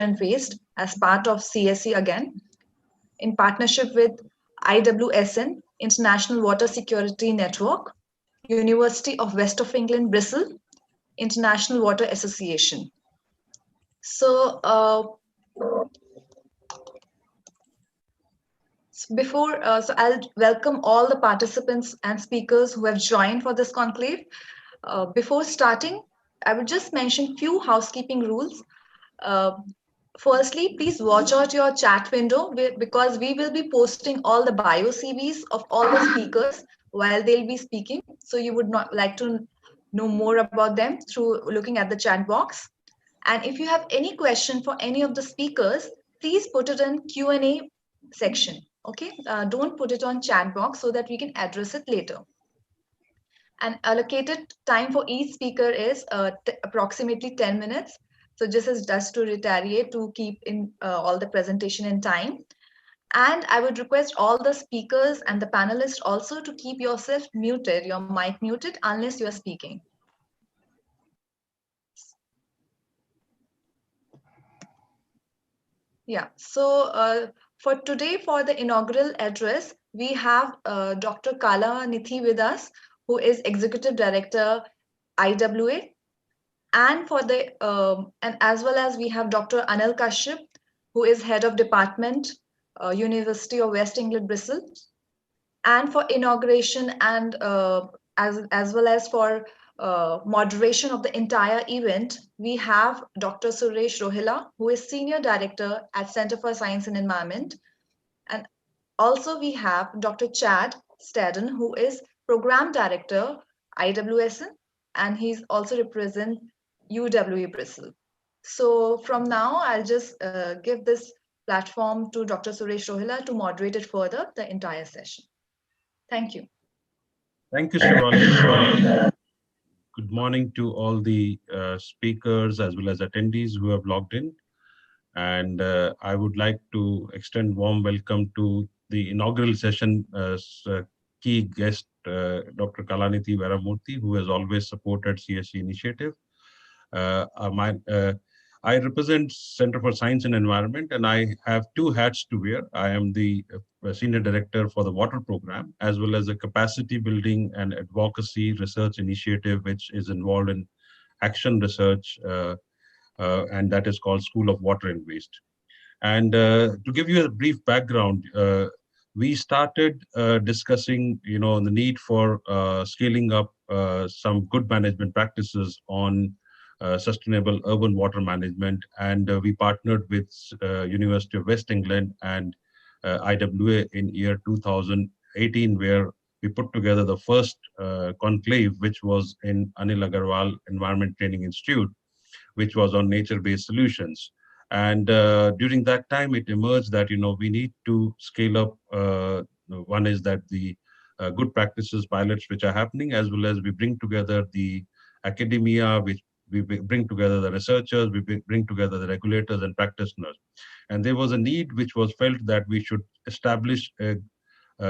and Waste as part of CSE again, in partnership with IWSN, International Water Security Network, University of West of England, Bristol, International Water Association. So, so I'll welcome all the participants and speakers who have joined for this conclave. Before starting, I would just mention few housekeeping rules. Uh, Firstly, please watch out your chat window because we will be posting all the bio CVs of all the speakers while they'll be speaking. So you would not like to know more about them through looking at the chat box. And if you have any question for any of the speakers, please put it in Q&A section. Okay, don't put it on chat box so that we can address it later. And allocated time for each speaker is approximately 10 minutes. So just to retaliate to keep in all the presentation in time. And I would request all the speakers and the panelists also to keep yourself muted, your mic muted, unless you are speaking. Yeah, so for today, for the inaugural address, we have Dr. Kala Nithi with us, who is Executive Director, IWA. And for the and as well as we have Dr. Anil Kashyap, who is Head of Department, University of West England, Bristol. And for inauguration and as well as for moderation of the entire event, we have Dr. Suresh Rohila, who is Senior Director at Center for Science and Environment. And also we have Dr. Chad Stadden, who is Program Director, IWSN, and he's also represent UWE Bristol. So from now, I'll just give this platform to Dr. Suresh Rohila to moderate it further, the entire session. Thank you. Thank you, Shivani. Good morning to all the speakers as well as attendees who have logged in. And I would like to extend warm welcome to the inaugural session key guest, Dr. Kalanithy Veramurthy, who has always supported CSE initiative. I represent Center for Science and Environment, and I have two hats to wear. I am the Senior Director for the Water Program, as well as the Capacity Building and Advocacy Research Initiative, which is involved in action research, and that is called School of Water and Waste. And to give you a brief background, we started discussing, the need for scaling up some good management practices on sustainable urban water management, and we partnered with University of West England and IWA in year 2018, where we put together the first conclave, which was in Anil Agarwal Environment Training Institute, which was on nature-based solutions. And during that time, it emerged that we need to scale up. One is that the good practices pilots which are happening, as well as we bring together the academia, which we bring together the researchers, we bring together the regulators and practitioners. And there was a need which was felt that we should establish a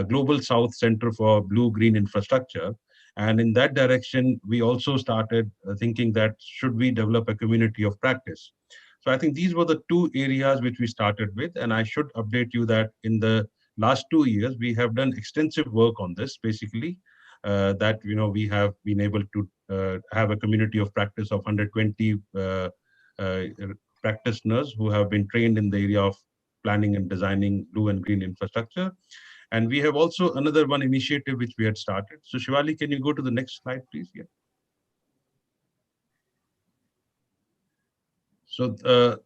Global South Center for Blue-Green Infrastructure. And in that direction, we also started thinking that should we develop a community of practice. So I think these were the two areas which we started with. And I should update you that in the last 2 years, we have done extensive work on this, basically, that we have been able to have a community of practice of 120 practitioners who have been trained in the area of planning and designing blue and green infrastructure. And we have also another one initiative which we had started. So Shivali, can you go to the next slide, please? Yeah. So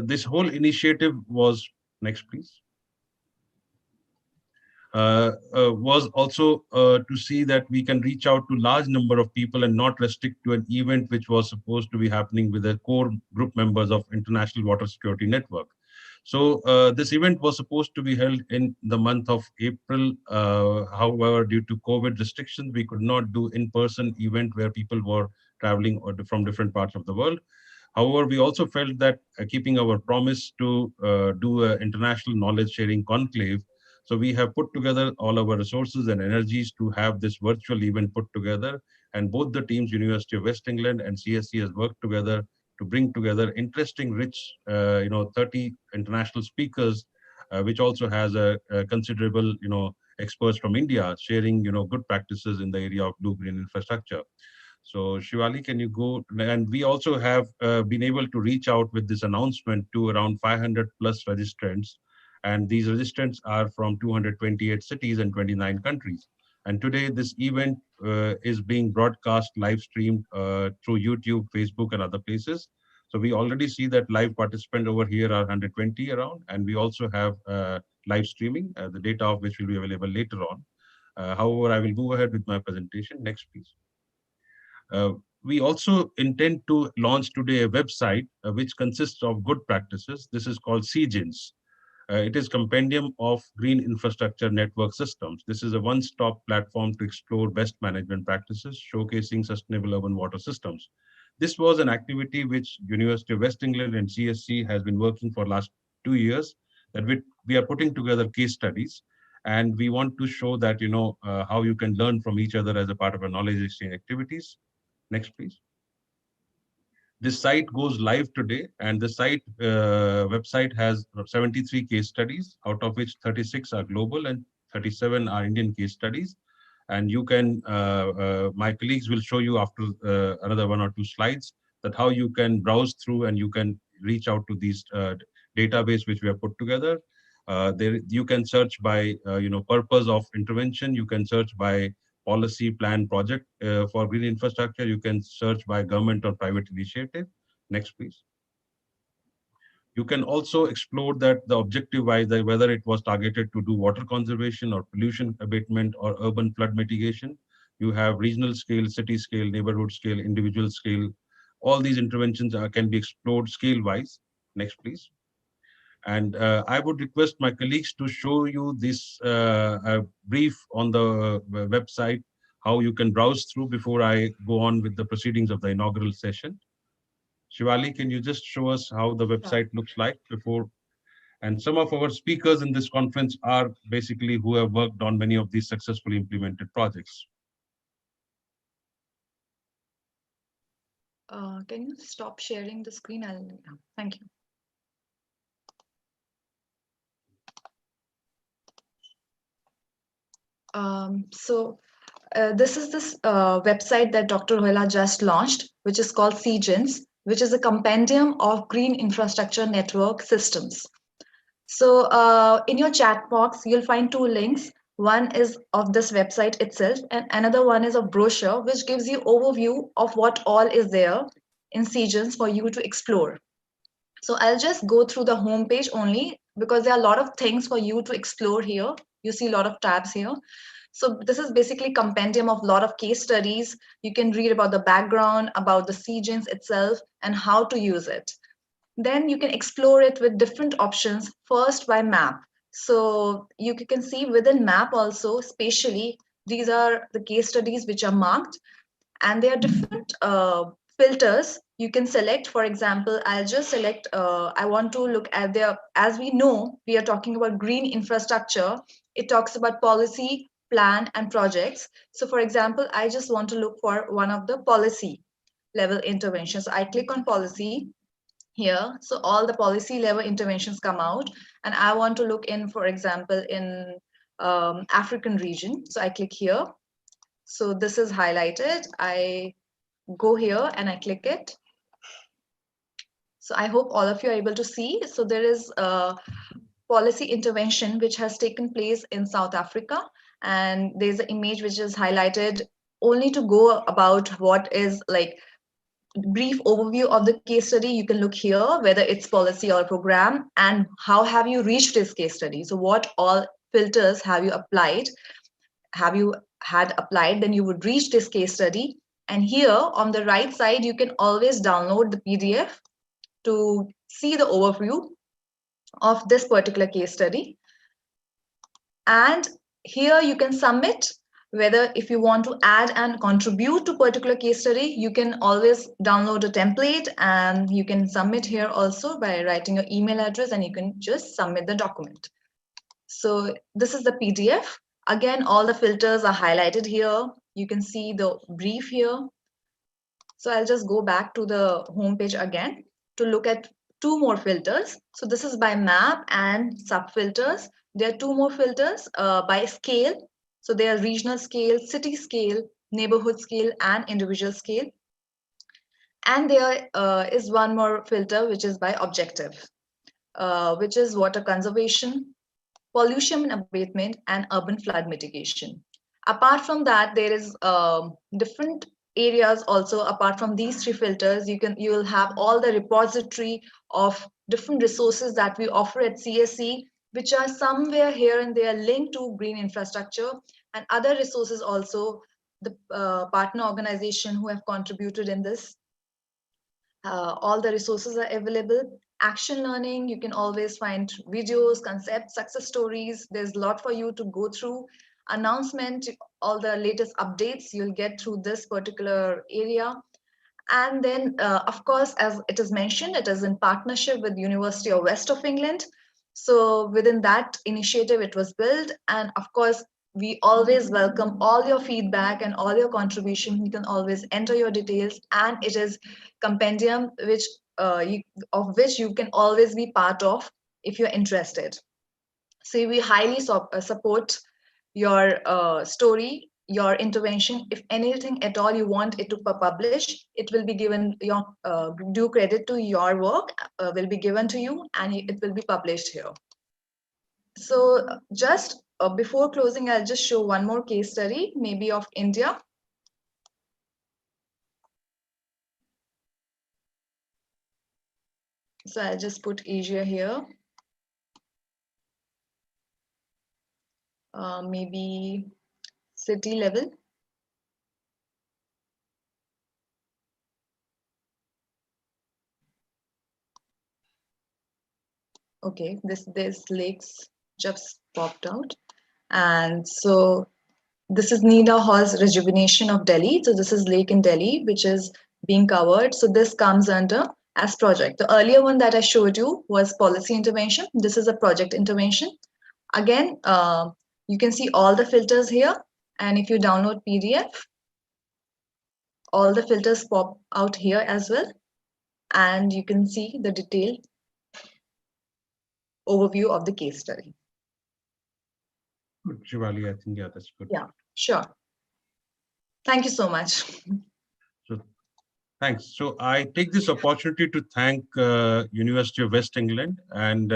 this whole initiative was, next please, was also to see that we can reach out to large number of people and not restrict to an event which was supposed to be happening with the core group members of International Water Security Network. So this event was supposed to be held in the month of April. However, due to COVID restrictions, we could not do in-person event where people were traveling from different parts of the world. However, we also felt that keeping our promise to do an international knowledge sharing conclave, so we have put together all our resources and energies to have this virtual event put together. And both the teams, University of West England and CSE, has worked together to bring together interesting, rich, 30 international speakers, which also has a considerable, experts from India sharing, good practices in the area of blue-green infrastructure. So Shivali, can you go? And we also have been able to reach out with this announcement to around 500 plus registrants. And these registrants are from 228 cities and 29 countries. And today this event is being broadcast, live streamed through YouTube, Facebook, and other places. So we already see that live participant over here are 120 around, and we also have live streaming, the data of which will be available later on. However, I will move ahead with my presentation. Next, please. Uh, we also intend to launch today a website which consists of good practices. This is called CGINS. It is Compendium of Green Infrastructure Network Systems. This is a one-stop platform to explore best management practices, showcasing sustainable urban water systems. This was an activity which University of West England and CSC has been working for last 2 years, that we are putting together case studies, and we want to show that, how you can learn from each other as a part of a knowledge exchange activities. Next, please. This site goes live today, and the site website has 73 case studies, out of which 36 are global and 37 are Indian case studies. And you can, my colleagues will show you after another one or two slides that how you can browse through and you can reach out to these database which we have put together. There you can search by purpose of intervention. You can search by policy, plan, project for green infrastructure. You can search by government or private initiative. Next, please. You can also explore that the objective wise, whether it was targeted to do water conservation or pollution abatement or urban flood mitigation. You have regional scale, city scale, neighborhood scale, individual scale. All these interventions can be explored scale wise. Next, please. And I would request my colleagues to show you this brief on the website, how you can browse through before I go on with the proceedings of the inaugural session. Shivali, can you just show us how the Sure. website looks like before? And some of our speakers in this conference are basically who have worked on many of these successfully implemented projects. Can you stop sharing the screen? Thank you. This is this website that Dr. Rohela just launched, which is called CGINS, which is a compendium of green infrastructure network systems. So in your chat box, you'll find two links. One is of this website itself, and another one is a brochure, which gives you overview of what all is there in CGINS for you to explore. So I'll just go through the homepage only because there are a lot of things for you to explore here. You see a lot of tabs here. So this is basically compendium of a lot of case studies. You can read about the background, about the CGINS itself, and how to use it. Then you can explore it with different options, first by map. So you can see within map also, spatially, these are the case studies which are marked, and there are different filters you can select. For example, I'll just select, I want to look at as we know, we are talking about green infrastructure. It talks about policy, plan, and projects. So for example, I just want to look for one of the policy level interventions. So I click on policy here. So all the policy level interventions come out, and I want to look in, for example, in African region. So I click here. So this is highlighted. I go here and I click it. So I hope all of you are able to see. So there is a policy intervention which has taken place in South Africa, and there's an image which is highlighted only to go about what is like brief overview of the case study. You can look here whether it's policy or program, and how have you reached this case study. So what all filters have you applied, have you had applied, then you would reach this case study. And here on the right side, you can always download the PDF to see the overview of this particular case study. And here you can submit, whether if you want to add and contribute to particular case study, you can always download a template and you can submit here also by writing your email address, and you can just submit the document. So this is the PDF. Again, all the filters are highlighted here. You can see the brief here. So I'll just go back to the home page again to look at two more filters. So this is by map and sub filters. There are two more filters by scale. So they are regional scale, city scale, neighborhood scale, and individual scale. And there is one more filter, which is by objective, which is water conservation, pollution abatement, and urban flood mitigation. Apart from that, there is different areas also. Apart from these three filters, you will have all the repository of different resources that we offer at CSE, which are somewhere here and there linked to green infrastructure, and other resources also. The partner organization who have contributed in this, all the resources are available. Action learning, you can always find videos, concepts, success stories. There's a lot for you to go through. Announcement, all the latest updates you'll get through this particular area. And then, of course, as it is mentioned, it is in partnership with University of West of England. So within that initiative, it was built. And of course, we always welcome all your feedback and all your contribution. You can always enter your details, and it is Compendium, of which you can always be part of if you're interested. So we highly support your story, your intervention. If anything at all you want it to publish, it will be given your due credit to your work will be given to you, and it will be published here. So just before closing, I'll just show one more case study, maybe of India. So I'll just put Asia here. Maybe city level. Okay, this lakes just popped out. And so this is Nida Hall's rejuvenation of Delhi. So this is lake in Delhi, which is being covered. So this comes under as project. The earlier one that I showed you was policy intervention. This is a project intervention. Again, you can see all the filters here. And if you download PDF, all the filters pop out here as well. And you can see the detailed overview of the case study. Good, Shivali, I think, yeah, that's good. Yeah, sure. Thank you so much. So, thanks. So I take this opportunity to thank University of West England and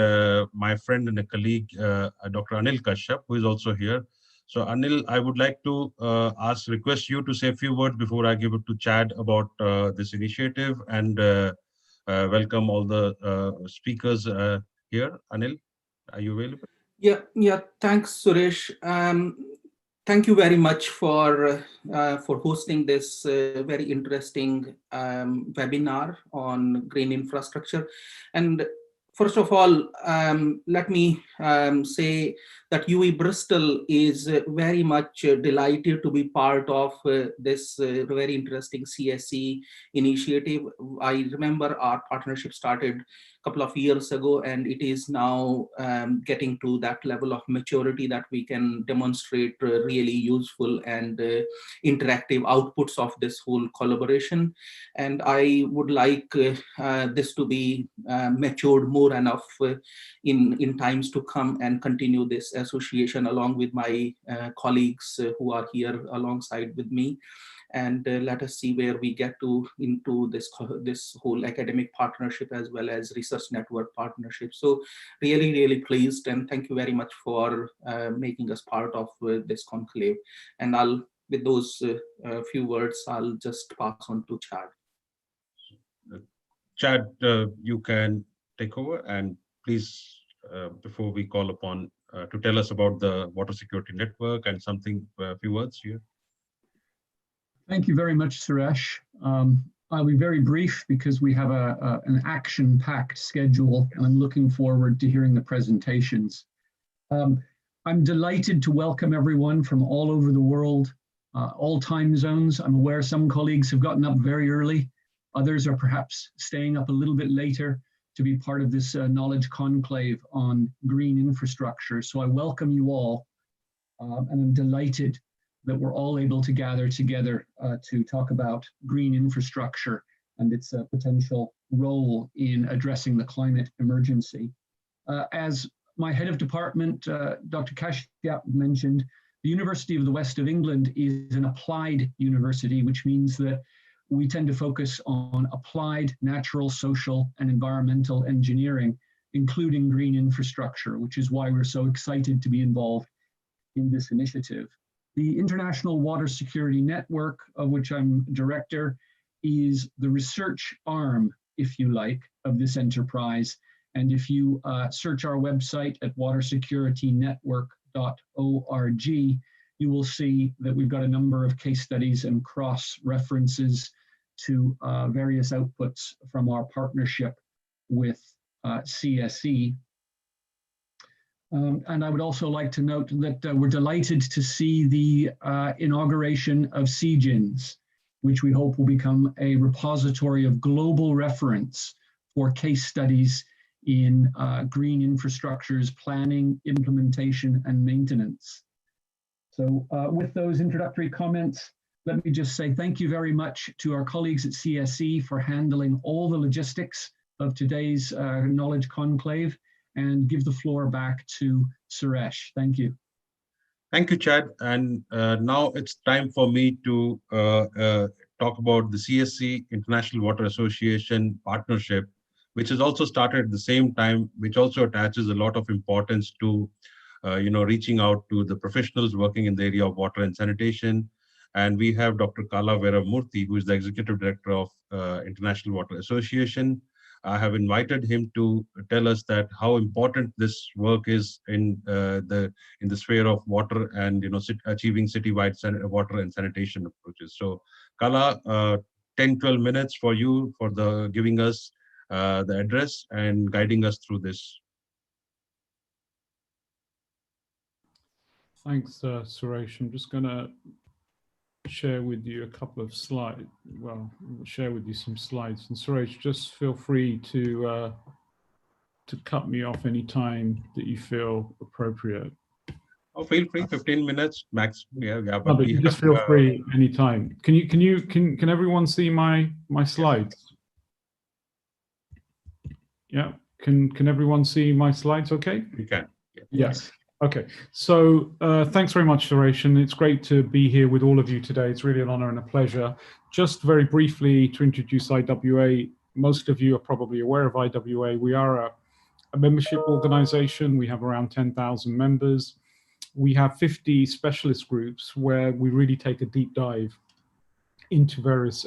my friend and a colleague, Dr. Anil Kashyap, who is also here. So Anil, I would like to request you to say a few words before I give it to Chad about this initiative, and welcome all the speakers here. Anil, are you available? Yeah. Thanks, Suresh. Thank you very much for hosting this very interesting webinar on green infrastructure. And first of all, let me say that UWE Bristol is very much delighted to be part of this very interesting CSE initiative. I remember our partnership started couple of years ago, and it is now getting to that level of maturity that we can demonstrate really useful and interactive outputs of this whole collaboration. And I would like this to be matured more enough in times to come, and continue this association along with my colleagues who are here alongside with me. And let us see where we get to into this whole academic partnership as well as research network partnership. So really pleased, and thank you very much for making us part of this conclave. And with those few words, I'll just pass on to Chad. Chad, you can take over, and please, before we call upon to tell us about the water security network and something, a few words here. Thank you very much, Suresh. I'll be very brief because we have an action-packed schedule, and I'm looking forward to hearing the presentations. I'm delighted to welcome everyone from all over the world, all time zones. I'm aware some colleagues have gotten up very early. Others are perhaps staying up a little bit later to be part of this knowledge conclave on green infrastructure. So I welcome you all, and I'm delighted that we're all able to gather together to talk about green infrastructure and its potential role in addressing the climate emergency. As my head of department, Dr. Kashyap, mentioned, the University of the West of England is an applied university, which means that we tend to focus on applied natural, social, and environmental engineering, including green infrastructure, which is why we're so excited to be involved in this initiative. The International Water Security Network, of which I'm director, is the research arm, if you like, of this enterprise. And if you search our website at watersecurity.network.org, you will see that we've got a number of case studies and cross references to various outputs from our partnership with CSE. And I would also like to note that we're delighted to see the inauguration of CGINS, which we hope will become a repository of global reference for case studies in green infrastructures, planning, implementation, and maintenance. So with those introductory comments, let me just say thank you very much to our colleagues at CSE for handling all the logistics of today's Knowledge Conclave, and give the floor back to Suresh. Thank you. Thank you, Chad. And now it's time for me to talk about the CSE International Water Association partnership, which has also started at the same time, which also attaches a lot of importance to reaching out to the professionals working in the area of water and sanitation. And we have Dr. Kala Veramurthy, who is the Executive Director of International Water Association. I have invited him to tell us that how important this work is in the sphere of water and achieving citywide water and sanitation approaches. So, Kala, 10-12 minutes for you for giving us the address and guiding us through this. Thanks, Suresh. I'm just going to share with you a couple of slides. Well, share with you some slides. And Suresh, just feel free to cut me off any time that you feel appropriate. Oh, feel free. 15 minutes max. Yeah. But, no, but you just feel free anytime. Can everyone see my slides? Yeah. Can everyone see my slides? Okay. You can. Yeah. Yes. Okay, so thanks very much, Suresh, and it's great to be here with all of you today. It's really an honor and a pleasure. Just very briefly to introduce IWA, most of you are probably aware of IWA. We are a membership organization. We have around 10,000 members. We have 50 specialist groups where we really take a deep dive into various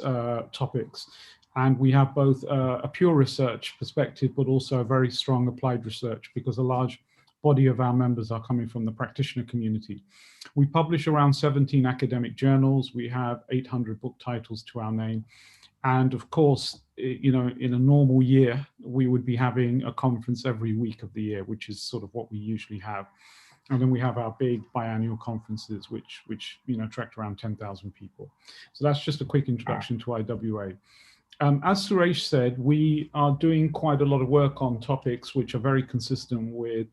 topics. And we have both a pure research perspective, but also a very strong applied research, because a large body of our members are coming from the practitioner community. We publish around 17 academic journals. We have 800 book titles to our name. And of course, in a normal year, we would be having a conference every week of the year, which is sort of what we usually have. And then we have our big biannual conferences, which attract around 10,000 people. So that's just a quick introduction to IWA. As Suresh said, we are doing quite a lot of work on topics which are very consistent with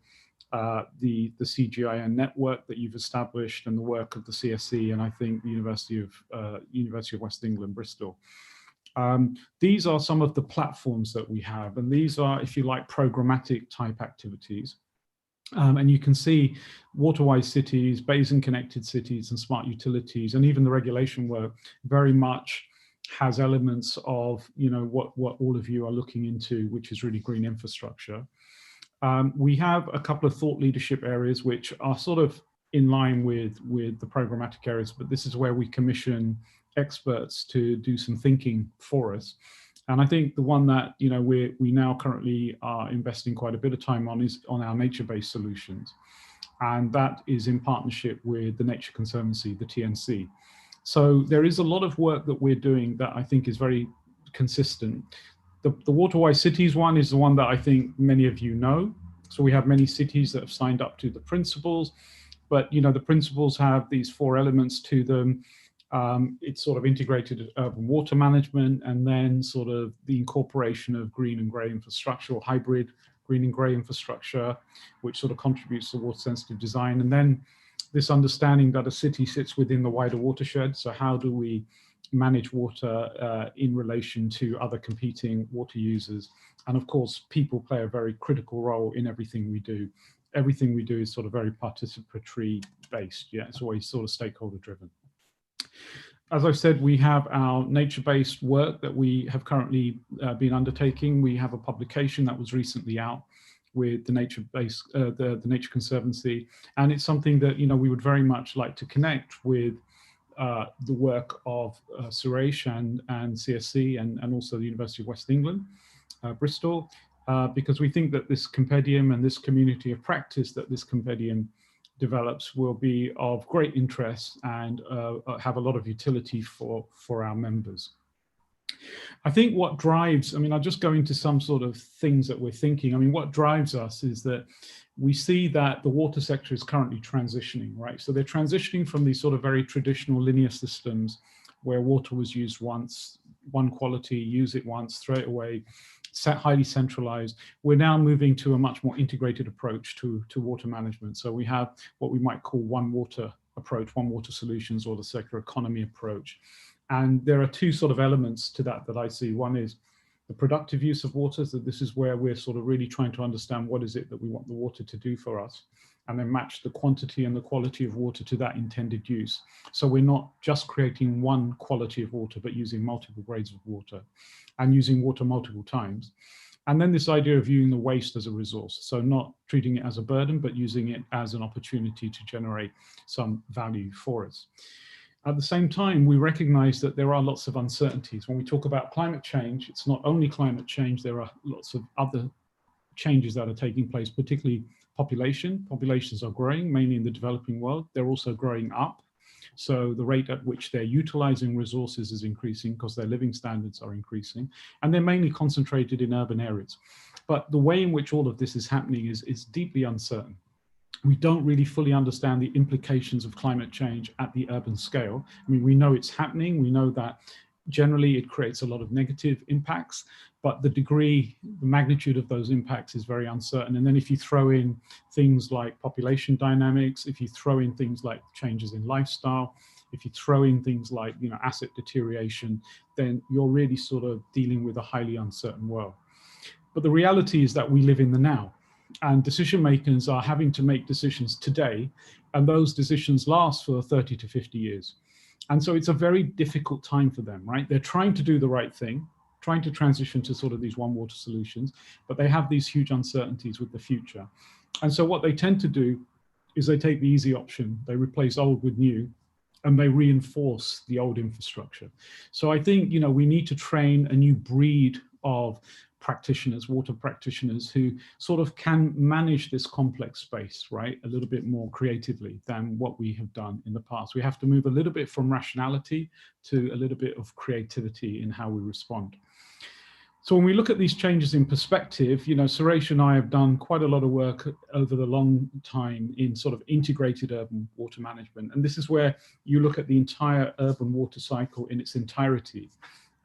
the CGIN network that you've established and the work of the CSE, and I think the University of West England, Bristol. These are some of the platforms that we have, and these are, if you like, programmatic type activities. And you can see water-wise cities, basin-connected cities, and smart utilities, and even the regulation work very much has elements of what all of you are looking into, which is really green infrastructure. We have a couple of thought leadership areas which are sort of in line with the programmatic areas, but this is where we commission experts to do some thinking for us. And I think the one that we now currently are investing quite a bit of time on is on our nature-based solutions, and that is in partnership with the Nature Conservancy, the TNC. So there is a lot of work that we're doing that I think is very consistent. The water-wise cities one is the one that I think many of you know. So we have many cities that have signed up to the principles, but the principles have these 4 elements to them. It's sort of integrated urban water management, and then sort of the incorporation of green and grey infrastructure, or hybrid green and grey infrastructure, which sort of contributes to water sensitive design. And then this understanding that a city sits within the wider watershed. So how do we manage water in relation to other competing water users? And of course, people play a very critical role in everything we do. Everything we do is sort of very participatory based. Yeah, it's always sort of stakeholder driven. As I've said, we have our nature-based work that we have currently been undertaking. We have a publication that was recently out with the nature-based, the Nature Conservancy, and it's something that we would very much like to connect with the work of Suresh and CSC and also the University of West England, Bristol, because we think that this compendium and this community of practice that this compendium develops will be of great interest and have a lot of utility for our members. I think what drives, I'll just go into some sort of things that we're thinking. What drives us is that we see that the water sector is currently transitioning, right? So they're transitioning from these sort of very traditional linear systems where water was used once, one quality, use it once, throw it away, highly centralized. We're now moving to a much more integrated approach to water management. So we have what we might call one water approach, one water solutions, or the circular economy approach. And there are two sort of elements to that I see. One is the productive use of water. So this is where we're sort of really trying to understand what is it that we want the water to do for us, and then match the quantity and the quality of water to that intended use. So we're not just creating one quality of water, but using multiple grades of water and using water multiple times. And then this idea of viewing the waste as a resource. So not treating it as a burden, but using it as an opportunity to generate some value for us. At the same time, we recognize that there are lots of uncertainties. When we talk about climate change, it's not only climate change, there are lots of other changes that are taking place, particularly population. Populations are growing, mainly in the developing world. They're also growing up. So the rate at which they're utilizing resources is increasing because their living standards are increasing. And they're mainly concentrated in urban areas. But the way in which all of this is happening is deeply uncertain. We don't really fully understand the implications of climate change at the urban scale. We know it's happening. We know that generally it creates a lot of negative impacts, but the degree, the magnitude of those impacts is very uncertain. And then if you throw in things like population dynamics, if you throw in things like changes in lifestyle, if you throw in things like asset deterioration, then you're really sort of dealing with a highly uncertain world. But the reality is that we live in the now. And decision makers are having to make decisions today, and those decisions last for 30 to 50 years. And so it's a very difficult time for them, right? They're trying to do the right thing, trying to transition to sort of these one water solutions, but they have these huge uncertainties with the future. And so what they tend to do is they take the easy option, they replace old with new, and they reinforce the old infrastructure. So I think, we need to train a new breed of practitioners, water practitioners, who sort of can manage this complex space, right, a little bit more creatively than what we have done in the past. We have to move a little bit from rationality to a little bit of creativity in how we respond. So when we look at these changes in perspective, Suresh and I have done quite a lot of work over the long time in sort of integrated urban water management. And this is where you look at the entire urban water cycle in its entirety.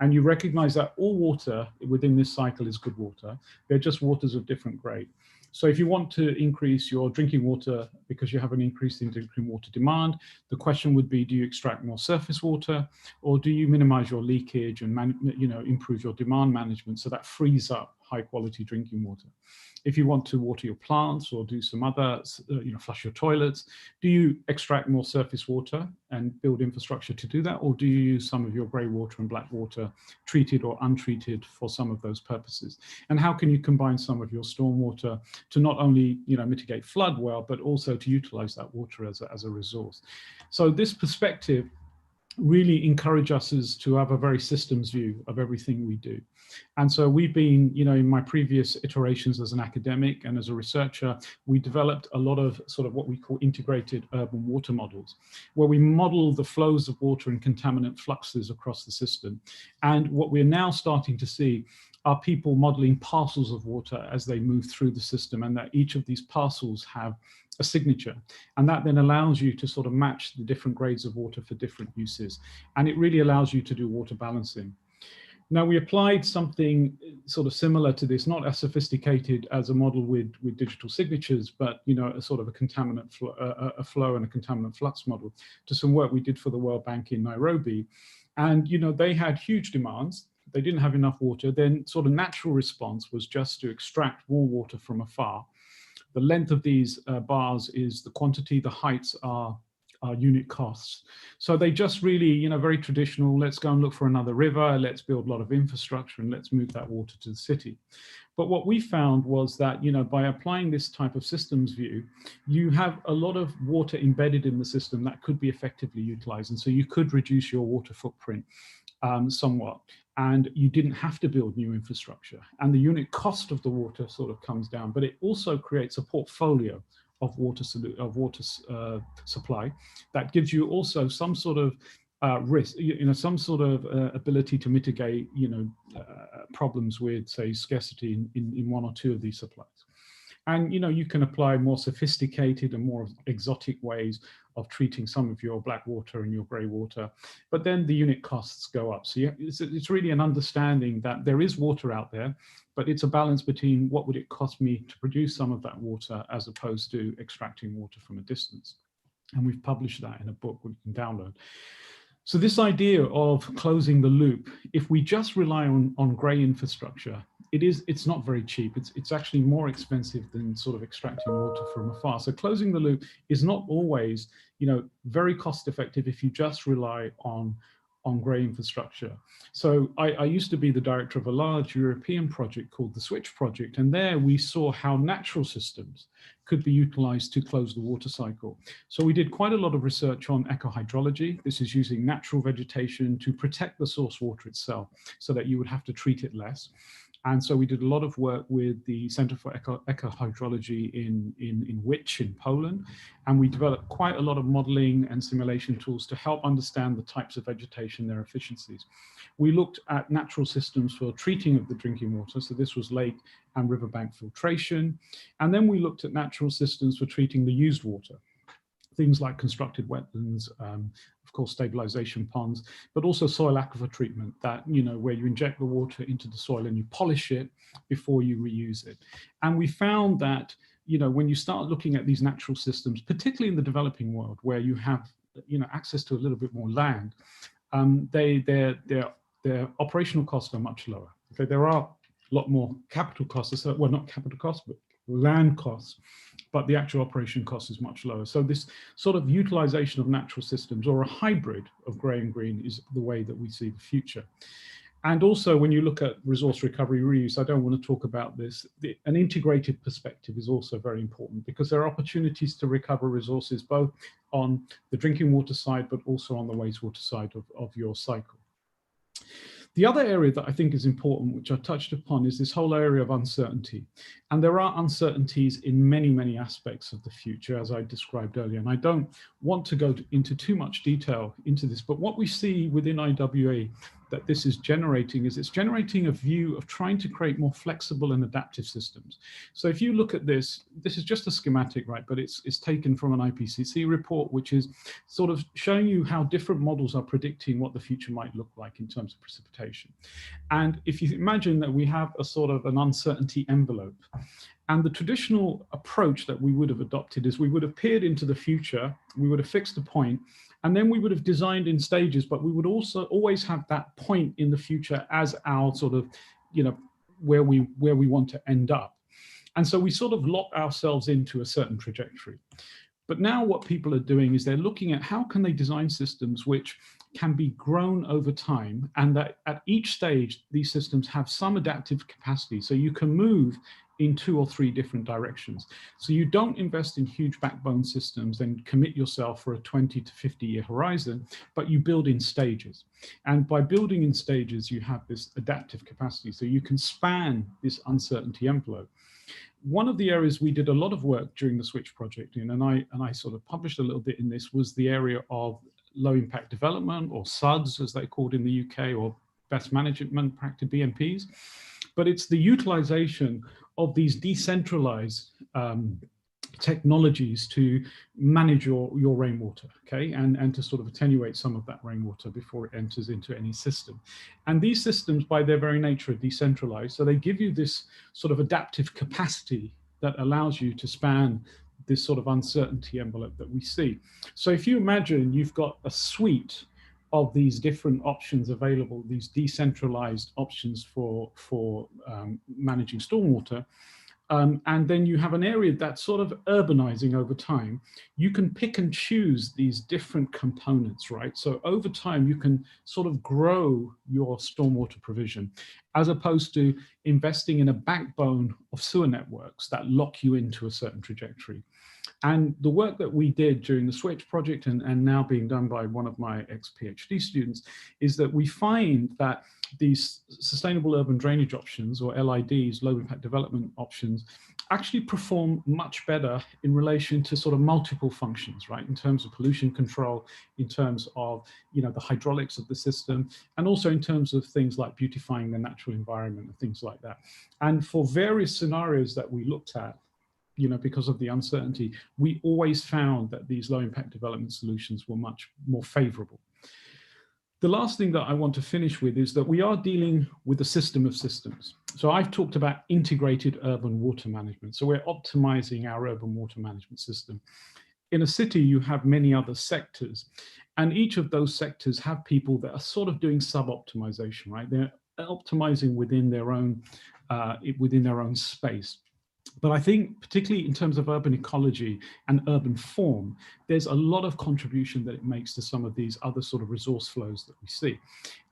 And you recognize that all water within this cycle is good water. They're just waters of different grade. So if you want to increase your drinking water because you have an increase in drinking water demand, the question would be, do you extract more surface water, or do you minimize your leakage and improve your demand management so that frees up high quality drinking water? If you want to water your plants or do some other, flush your toilets, do you extract more surface water and build infrastructure to do that? Or do you use some of your grey water and black water, treated or untreated, for some of those purposes? And how can you combine some of your stormwater to not only mitigate flood well, but also to utilize that water as a resource? So this perspective really encourage us to have a very systems view of everything we do. And so we've been, in my previous iterations as an academic and as a researcher, we developed a lot of sort of what we call integrated urban water models, where we model the flows of water and contaminant fluxes across the system. And what we're now starting to see are people modeling parcels of water as they move through the system, and that each of these parcels have a signature. And that then allows you to sort of match the different grades of water for different uses. And it really allows you to do water balancing. Now, we applied something sort of similar to this, not as sophisticated as a model with digital signatures, but a sort of a contaminant flow and a contaminant flux model to some work we did for the World Bank in Nairobi. And they had huge demands. They didn't have enough water. Then sort of natural response was just to extract raw water from afar. The length of these bars is the quantity, the heights are unit costs. So they just really, very traditional, let's go and look for another river, let's build a lot of infrastructure and let's move that water to the city. But what we found was that, by applying this type of systems view, you have a lot of water embedded in the system that could be effectively utilized. And so you could reduce your water footprint somewhat, and you didn't have to build new infrastructure. And the unit cost of the water sort of comes down, but it also creates a portfolio of water supply that gives you also some sort of risk, some sort of ability to mitigate, problems with, say, scarcity in one or two of these supplies. And, you can apply more sophisticated and more exotic ways of treating some of your black water and your gray water, but then the unit costs go up. So it's really an understanding that there is water out there, but it's a balance between what would it cost me to produce some of that water as opposed to extracting water from a distance. And we've published that in a book we can download. So this idea of closing the loop, if we just rely on gray infrastructure, it's not very cheap. It's actually more expensive than sort of extracting water from afar. So closing the loop is not always, very cost effective if you just rely on gray infrastructure. So I used to be the director of a large European project called the Switch Project, and there we saw how natural systems could be utilized to close the water cycle. So we did quite a lot of research on ecohydrology. This is using natural vegetation to protect the source water itself so that you would have to treat it less. And so we did a lot of work with the Center for Ecohydrology in Łódź in Poland. And we developed quite a lot of modeling and simulation tools to help understand the types of vegetation, their efficiencies. We looked at natural systems for treating of the drinking water. So this was lake and riverbank filtration. And then we looked at natural systems for treating the used water. Things like constructed wetlands, of course, stabilization ponds, but also soil aquifer treatment that, where you inject the water into the soil and you polish it before you reuse it. And we found that, when you start looking at these natural systems, particularly in the developing world, where you have, access to a little bit more land, their operational costs are much lower. Okay, there are a lot more capital costs, well, not capital costs, but land costs, but the actual operation cost is much lower. So this sort of utilization of natural systems, or a hybrid of gray and green, is the way that we see the future. And also, when you look at resource recovery reuse, I don't want to talk about this, an integrated perspective is also very important, because there are opportunities to recover resources both on the drinking water side, but also on the wastewater side of your cycle. The other area that I think is important, which I touched upon, is this whole area of uncertainty. And there are uncertainties in many, many aspects of the future, as I described earlier. And I don't want to go into too much detail into this, but what we see within IWA that this is generating is it's generating a view of trying to create more flexible and adaptive systems. So if you look at this is just a schematic, right? But it's taken from an IPCC report, which is sort of showing you how different models are predicting what the future might look like in terms of precipitation. And if you imagine that we have a sort of an uncertainty envelope, and the traditional approach that we would have adopted is we would have peered into the future, we would have fixed a point, and then we would have designed in stages, but we would also always have that point in the future as our sort of, where we want to end up. And so we sort of lock ourselves into a certain trajectory. But now what people are doing is they're looking at how can they design systems which can be grown over time, and that at each stage, these systems have some adaptive capacity. So you can move in 2 or 3 different directions. So you don't invest in huge backbone systems and commit yourself for a 20 to 50-year horizon, but you build in stages. And by building in stages, you have this adaptive capacity. So you can span this uncertainty envelope. One of the areas we did a lot of work during the Switch project, and I sort of published a little bit in this, was the area of low impact development, or SUDs as they're called in the UK, or best management practice, BMPs. But it's the utilization of these decentralized technologies to manage your rainwater, okay, and to sort of attenuate some of that rainwater before it enters into any system. And these systems, by their very nature, are decentralized, so they give you this sort of adaptive capacity that allows you to span this sort of uncertainty envelope that we see. So if you imagine you've got a suite of these different options available, these decentralized options for managing stormwater, and then you have an area that's sort of urbanizing over time, you can pick and choose these different components, right? So over time, you can sort of grow your stormwater provision, as opposed to investing in a backbone of sewer networks that lock you into a certain trajectory. And the work that we did during the Switch project and now being done by one of my ex-PhD students is that we find that these sustainable urban drainage options, or LIDs, low impact development options, actually perform much better in relation to sort of multiple functions, right? In terms of pollution control, in terms of, you know, the hydraulics of the system, and also in terms of things like beautifying the natural environment and things like that. And for various scenarios that we looked at, you know, because of the uncertainty, we always found that these low impact development solutions were much more favorable. The last thing that I want to finish with is that we are dealing with a system of systems. So I've talked about integrated urban water management. So we're optimizing our urban water management system. In a city, you have many other sectors, and each of those sectors have people that are sort of doing sub-optimization, right? They're optimizing within their own space. But I think particularly in terms of urban ecology and urban form, there's a lot of contribution that it makes to some of these other sort of resource flows that we see.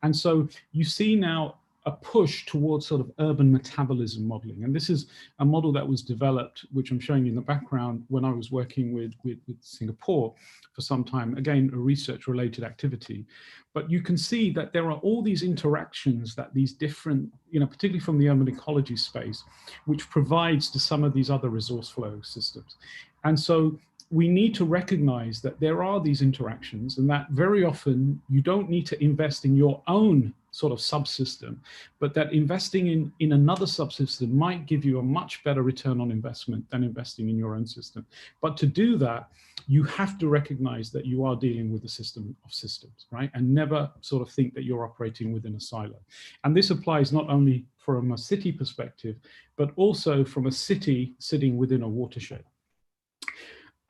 And so you see now a push towards sort of urban metabolism modeling. And this is a model that was developed, which I'm showing you in the background, when I was working with Singapore for some time, again, a research related activity. But you can see that there are all these interactions that these different, you know, particularly from the urban ecology space, which provides to some of these other resource flow systems. And so we need to recognize that there are these interactions, and that very often you don't need to invest in your own sort of subsystem, but that investing in another subsystem might give you a much better return on investment than investing in your own system. But to do that, you have to recognize that you are dealing with a system of systems, right? And never sort of think that you're operating within a silo. And this applies not only from a city perspective, but also from a city sitting within a watershed.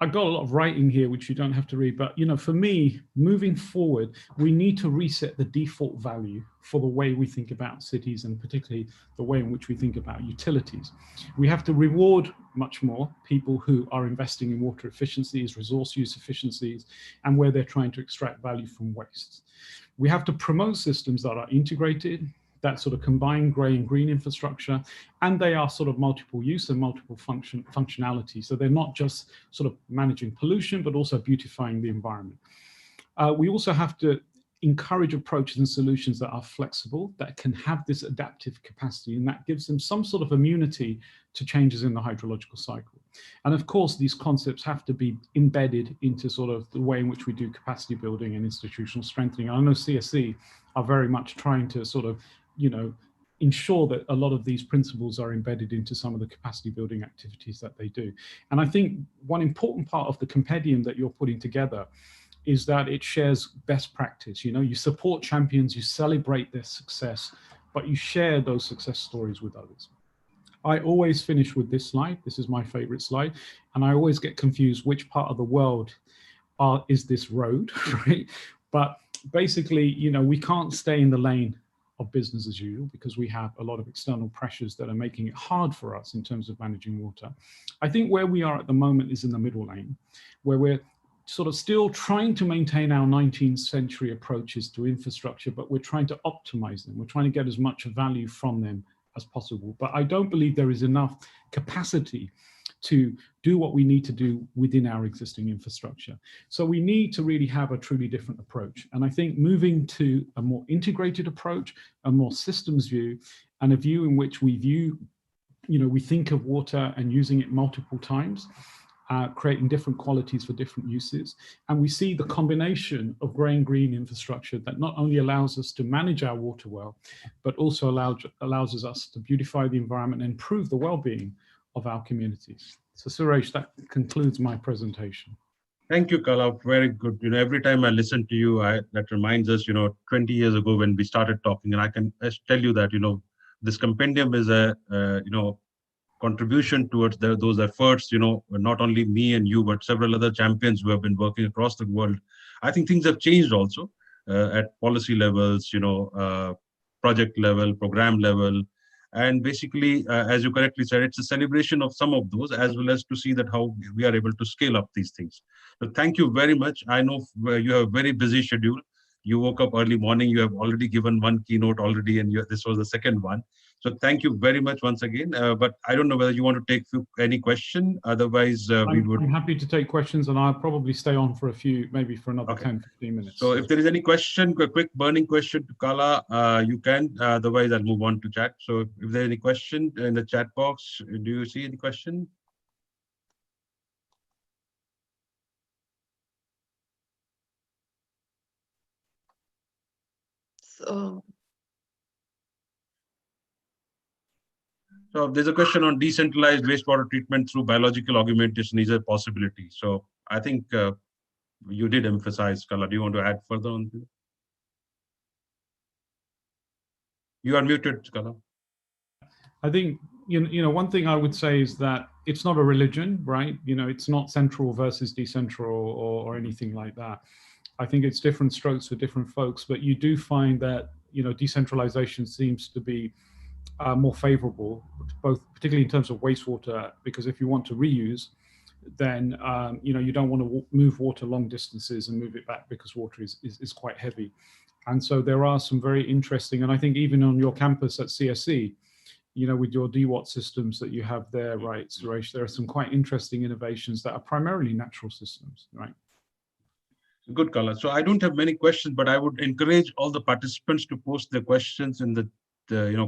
I've got a lot of writing here, which you don't have to read, but, you know, for me, moving forward, we need to reset the default value for the way we think about cities, and particularly the way in which we think about utilities. We have to reward much more people who are investing in water efficiencies, resource use efficiencies, and where they're trying to extract value from waste. We have to promote systems that are integrated, that sort of combine grey and green infrastructure, and they are sort of multiple use and multiple functionality. So they're not just sort of managing pollution, but also beautifying the environment. We also have to encourage approaches and solutions that are flexible, that can have this adaptive capacity, and that gives them some sort of immunity to changes in the hydrological cycle. And of course, these concepts have to be embedded into sort of the way in which we do capacity building and institutional strengthening. I know CSE are very much trying to sort of, you know, ensure that a lot of these principles are embedded into some of the capacity building activities that they do. And I think one important part of the compendium that you're putting together is that it shares best practice. You know, you support champions, you celebrate their success, but you share those success stories with others. I always finish with this slide. This is my favorite slide. And I always get confused which part of the world is this road, right? But basically, you know, we can't stay in the lane of business as usual because we have a lot of external pressures that are making it hard for us in terms of managing water. I think where we are at the moment is in the middle lane, where we're sort of still trying to maintain our 19th century approaches to infrastructure, but we're trying to optimize them. We're trying to get as much value from them as possible. But I don't believe there is enough capacity to do what we need to do within our existing infrastructure. So we need to really have a truly different approach. And I think moving to a more integrated approach, a more systems view, and a view in which we view, you know, we think of water and using it multiple times, creating different qualities for different uses. And we see the combination of grey and green infrastructure that not only allows us to manage our water well, but also allows us to beautify the environment and improve the well-being of our communities. So Suresh, that concludes my presentation. Thank you, Kala. Very good. Every time I listen to you, that reminds us, 20 years ago when we started talking, and I can tell you that, this compendium is a, contribution towards those efforts, not only me and you, but several other champions who have been working across the world. I think things have changed also at policy levels, project level, program level. And basically, as you correctly said, it's a celebration of some of those, as well as to see that how we are able to scale up these things. So thank you very much. I know you have a very busy schedule. You woke up early morning. You have already given one keynote already, and this was the second one. So thank you very much once again. But I don't know whether you want to take any question. Otherwise, we would. I'm happy to take questions, and I'll probably stay on for maybe for another 10, 15 minutes. So if there is any question, a quick burning question to Kala, you can. Otherwise, I'll move on to chat. So if there's any question in the chat box, do you see any question? So there's a question on decentralized wastewater treatment through biological augmentation. Is a possibility? So I think you did emphasize, Kala. Do you want to add further on this? You are muted, Kala. I think, one thing I would say is that it's not a religion, right? It's not central versus decentral or anything like that. I think it's different strokes for different folks, but you do find that, decentralization seems to be more favorable, both particularly in terms of wastewater, because if you want to reuse, then you don't want to move water long distances and move it back because water is quite heavy. And so there are some very interesting, and I think even on your campus at CSE, with your DWAT systems that you have there, right, Suresh, there are some quite interesting innovations that are primarily natural systems, right? Good, Kala. So I don't have many questions, but I would encourage all the participants to post their questions in the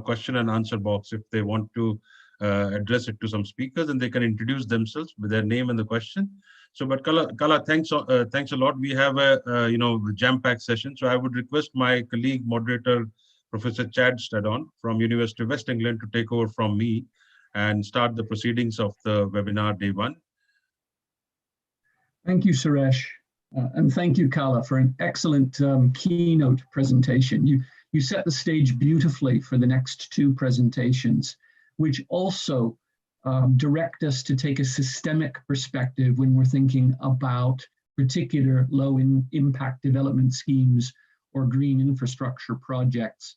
question and answer box if they want to address it to some speakers, and they can introduce themselves with their name and the question. So, but Kala, thanks a lot. We have a jam-packed session. So I would request my colleague moderator, Professor Chad Stadon from University of West England, to take over from me and start the proceedings of the webinar day one. Thank you, Suresh. And thank you, Kala, for an excellent keynote presentation. You set the stage beautifully for the next two presentations, which also direct us to take a systemic perspective when we're thinking about particular low-impact development schemes or green infrastructure projects.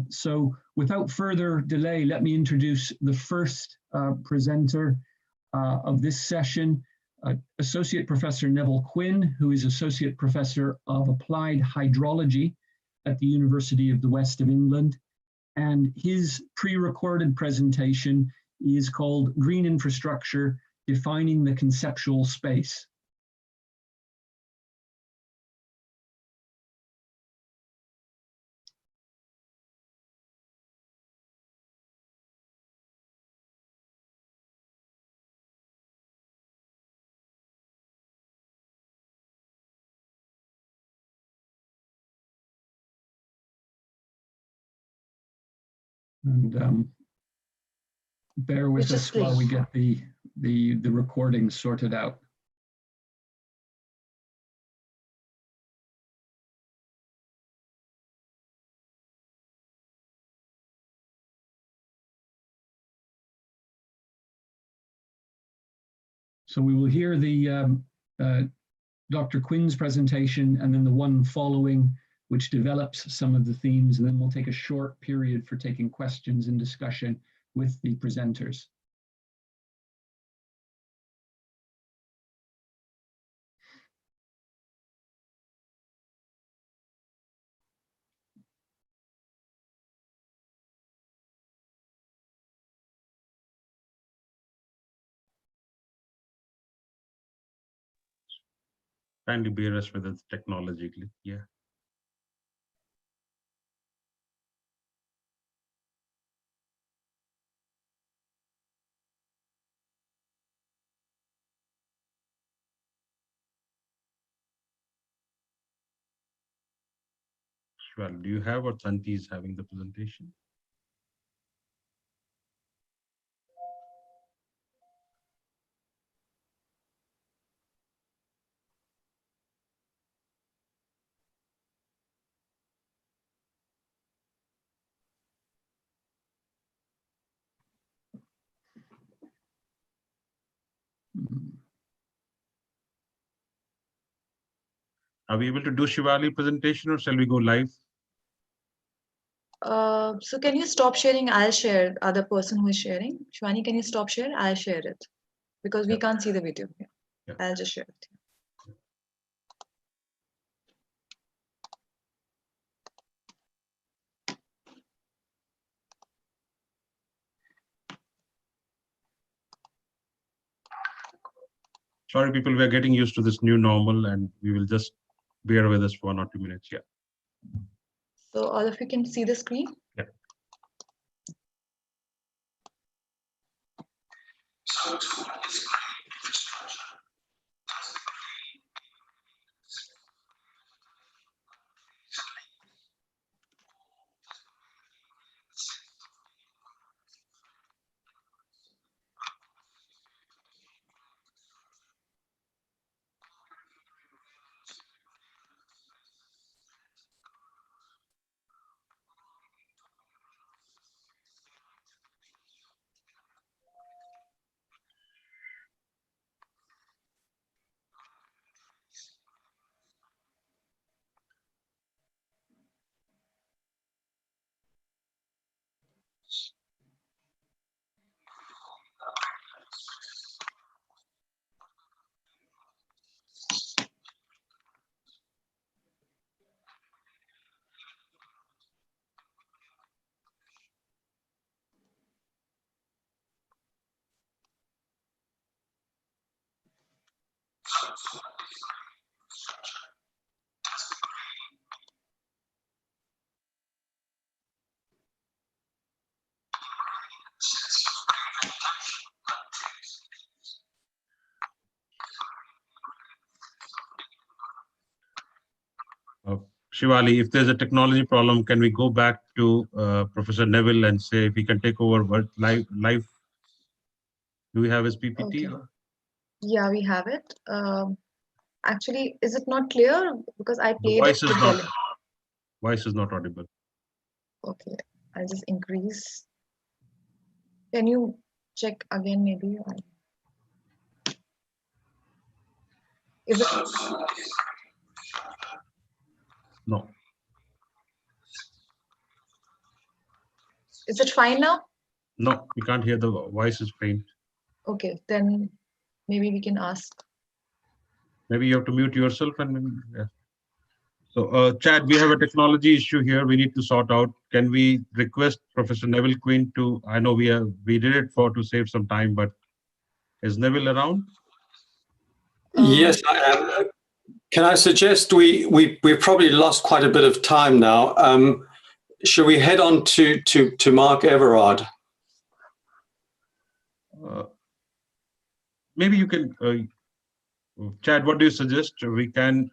So without further delay, let me introduce the first presenter of this session, Associate Professor Neville Quinn, who is Associate Professor of Applied Hydrology at the University of the West of England. And his pre-recorded presentation is called Green Infrastructure, Defining the Conceptual Space. And bear with us while we get the recording sorted out. So we will hear the Dr. Quinn's presentation and then the one following, which develops some of the themes, and then we'll take a short period for taking questions and discussion with the presenters. Kindly bear us with it technologically. Yeah. Well, do you have, or Santi is having the presentation? Are we able to do Shivali presentation or shall we go live? So can you stop sharing? I'll share. Other person who is sharing. Shivani, can you stop share? I'll share it because we can't see the video. Yeah. Yeah. I'll just share it. Sorry, people, we are getting used to this new normal and we will just bear with us for 1 or 2 minutes. Yeah. So all of you can see the screen. Yeah. Shivali, if there's a technology problem, can we go back to Professor Neville and say if he can take over live? Do we have his PPT? Okay. Yeah, we have it. Actually, is it not clear? Because I The played voice it. voice is not audible. Okay, I'll just increase. Can you check again, maybe? Is it? No. Is it fine now? No, we can't hear the voice is faint. Okay, then maybe we can ask. Maybe you have to mute yourself and yeah. So, Chad, we have a technology issue here. We need to sort out. Can we request Professor Neville Quinn to? I know we did it to save some time, but is Neville around? Yes, I am. Can I suggest we've probably lost quite a bit of time now. Should we head on to Mark Everard? Maybe you can, Chad. What do you suggest? We can,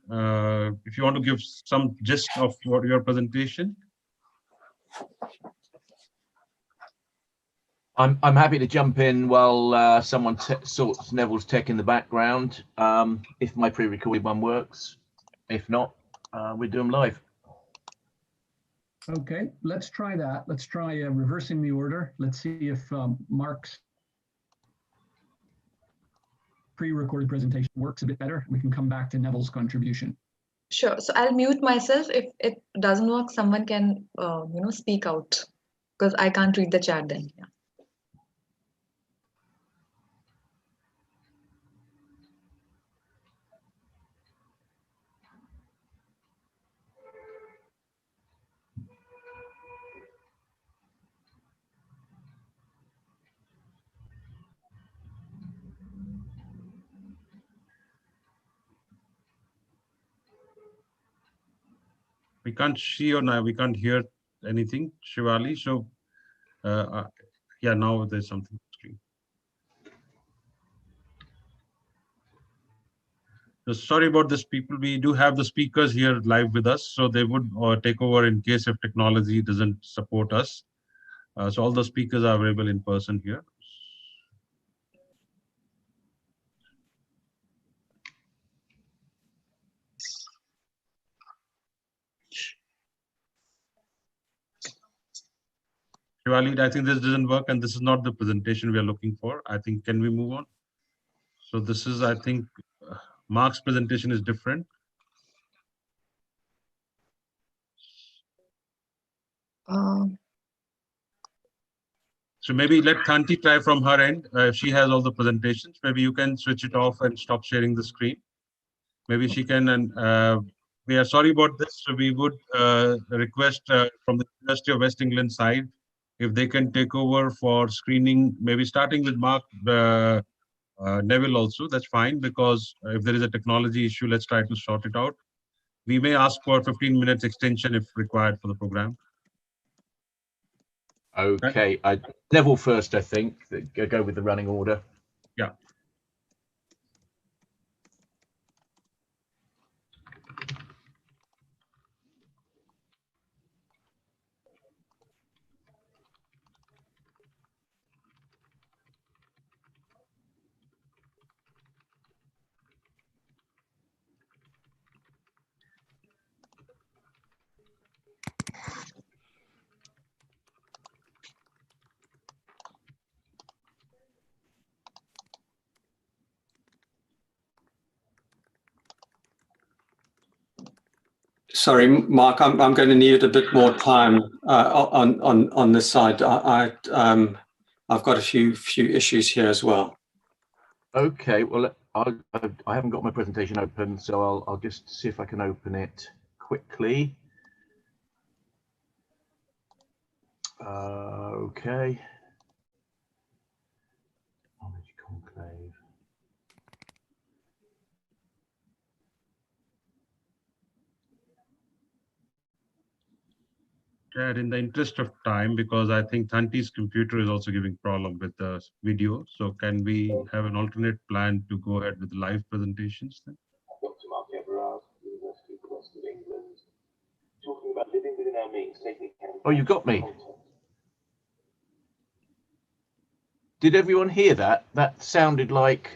if you want to give some gist of what your presentation. I'm happy to jump in while someone sorts Neville's tech in the background. If my pre-recorded one works, if not, we do them live. Okay, let's try that. Let's try reversing the order. Let's see if Mark's pre-recorded presentation works a bit better. We can come back to Neville's contribution. Sure. So I'll mute myself. If it doesn't work, someone can, speak out because I can't read the chat then. Yeah. We can't see or now we can't hear anything, Shivali. So, yeah, now there's something on the screen. So sorry about this, people. We do have the speakers here live with us, so they would take over in case if technology doesn't support us. So all the speakers are available in person here. Shivali, I think this doesn't work and this is not the presentation we are looking for. I think, can we move on? So this is, I think, Mark's presentation is different. So maybe let Thanti try from her end. If she has all the presentations, maybe you can switch it off and stop sharing the screen. Maybe she can. And we are sorry about this. So we would request from the University of West England side, if they can take over for screening, maybe starting with Mark Neville also. That's fine, because if there is a technology issue, let's try to sort it out. We may ask for 15 minutes extension if required for the program. Okay, Neville first, I think. Go with the running order. Yeah. Sorry, Mark, I'm going to need a bit more time on this side. I've got a few issues here as well. Okay, well, I haven't got my presentation open, so I'll just see if I can open it quickly. Okay. Conclave. Chad, in the interest of time, because I think Thanti's computer is also giving problem with the video, so can we have an alternate plan to go ahead with the live presentations then? Dr. Mark Everard, University of the West of England, talking about living within our means, taking account. Oh, you got me. Did everyone hear that? That sounded like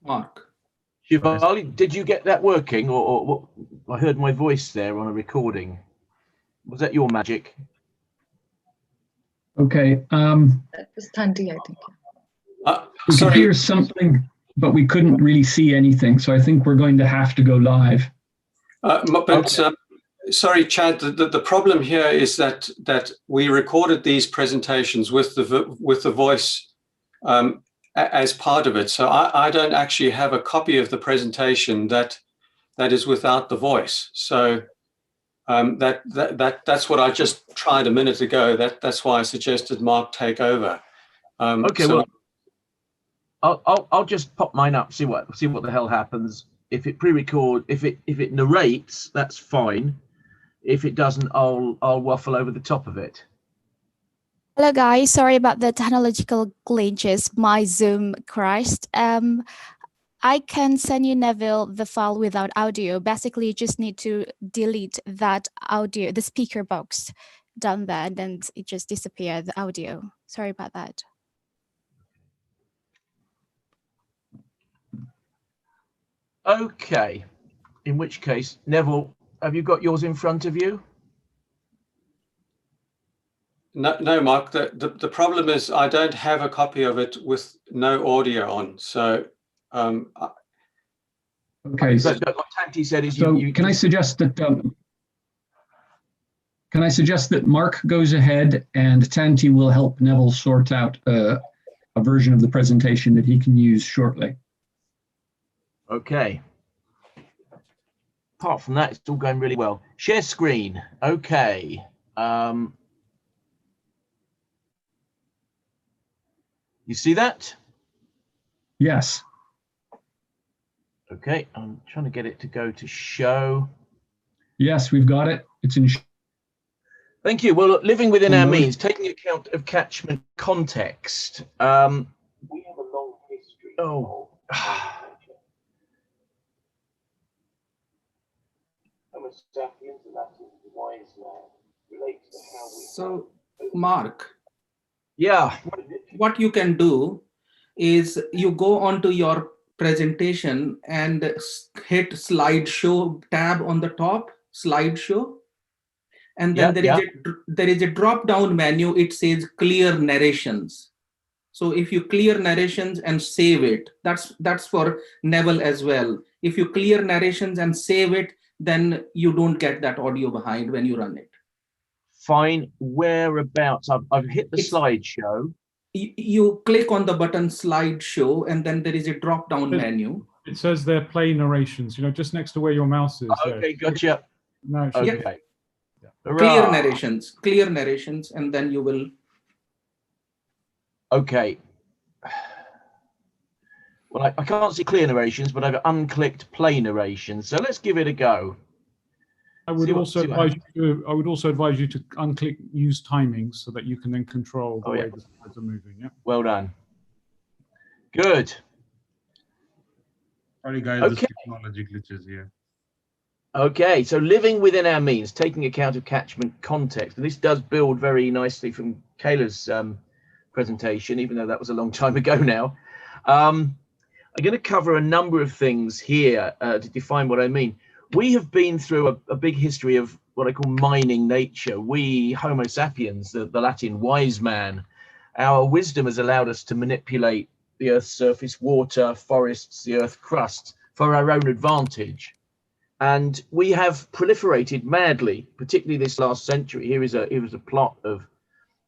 Mark. Shivali. Did you get that working, or what? I heard my voice there on a recording. Was that your magic? Okay. That was Thanti, I think. We Sorry. could hear something, but we couldn't really see anything. So I think we're going to have to go live. Sorry, Chad. The problem here is that we recorded these presentations with the voice as part of it. So I don't actually have a copy of the presentation that is without the voice. So that's what I just tried a minute ago. That's why I suggested Mark take over. Okay, so, well, I'll just pop mine up. See what the hell happens. If it pre-record, if it narrates, that's fine. If it doesn't, I'll waffle over the top of it. Hello guys, sorry about the technological glitches. My Zoom crashed. I can send you, Neville, the file without audio. Basically, you just need to delete that audio, the speaker box down there, and then it just disappeared, the audio. Sorry about that. Okay, in which case, Neville, have you got yours in front of you? No, Mark. The problem is I don't have a copy of it with no audio on. So. Okay. But what Thanti said is So can I suggest that Mark goes ahead and Thanti will help Neville sort out a version of the presentation that he can use shortly. Okay. Apart from that, it's all going really well. Share screen. Okay. You see that? Yes. Okay, I'm trying to get it to go to show. Yes, we've got it. It's in. Thank you. Well, look, living within our means, taking account of catchment context. We have a long history. Oh. Homo sapiens, and that is the wise man, relates to how we. So, Mark. Yeah. What you can do is you go onto your presentation and hit slideshow tab on the top, slideshow, and then there is a drop down menu. It says clear narrations. So if you clear narrations and save it, that's for Neville as well. If you clear narrations and save it, then you don't get that audio behind when you run it. Fine. Whereabouts? I've hit the slideshow. You click on the button slideshow, and then there is a drop-down menu. It says there play narrations, just next to where your mouse is. Okay, gotcha. No, it should be. Okay. Clear narrations, and then you will. Okay. Well, I can't see clear narrations, but I've unclicked play narrations. So let's give it a go. I would also advise you to unclick use timings so that you can then control the way the slides are moving. Yeah. Well done. Good. Sorry, guys, Okay. this technology glitches here. Okay, so living within our means, taking account of catchment context. And this does build very nicely from Kayla's presentation, even though that was a long time ago now. I'm going to cover a number of things here to define what I mean. We have been through a big history of what I call mining nature. We, Homo sapiens, the Latin wise man, our wisdom has allowed us to manipulate the Earth's surface, water, forests, the Earth crust for our own advantage. And we have proliferated madly, particularly this last century. Here is a plot of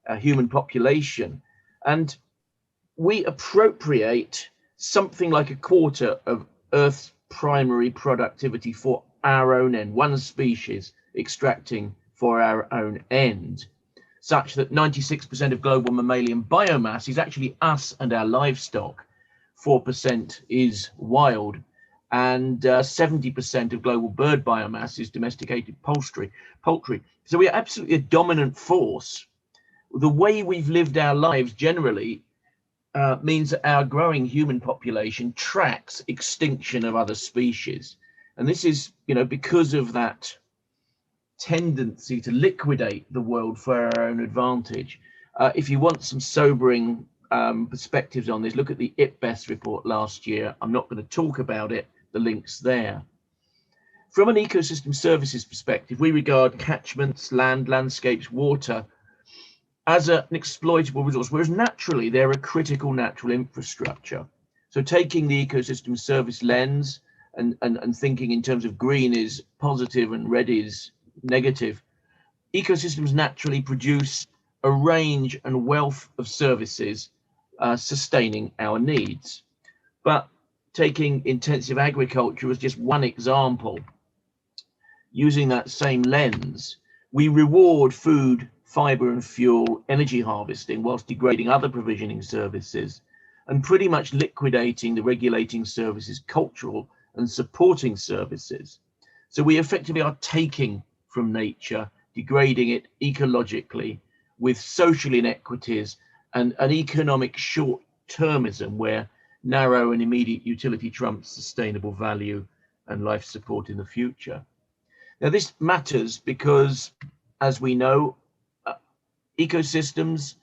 a human population. And we appropriate something like a quarter of Earth's primary productivity for our own end, one species extracting for our own end, such that 96% of global mammalian biomass is actually us and our livestock. 4% is wild, and 70% of global bird biomass is domesticated poultry. So we are absolutely a dominant force. The way we've lived our lives generally means that our growing human population tracks extinction of other species. And this is, because of that tendency to liquidate the world for our own advantage. If you want some sobering perspectives on this, look at the IPBES report last year. I'm not going to talk about it. The link's there. From an ecosystem services perspective, we regard catchments, land, landscapes, water as an exploitable resource, whereas naturally they're a critical natural infrastructure. So taking the ecosystem service lens and thinking in terms of green is positive and red is negative, ecosystems naturally produce a range and wealth of services sustaining our needs. But taking intensive agriculture as just one example, using that same lens, we reward food, fiber and fuel, energy harvesting, whilst degrading other provisioning services and pretty much liquidating the regulating services, cultural and supporting services. So we effectively are taking from nature, degrading it ecologically with social inequities and an economic short-termism where narrow and immediate utility trumps sustainable value and life support in the future. Now this matters because, as we know, ecosystems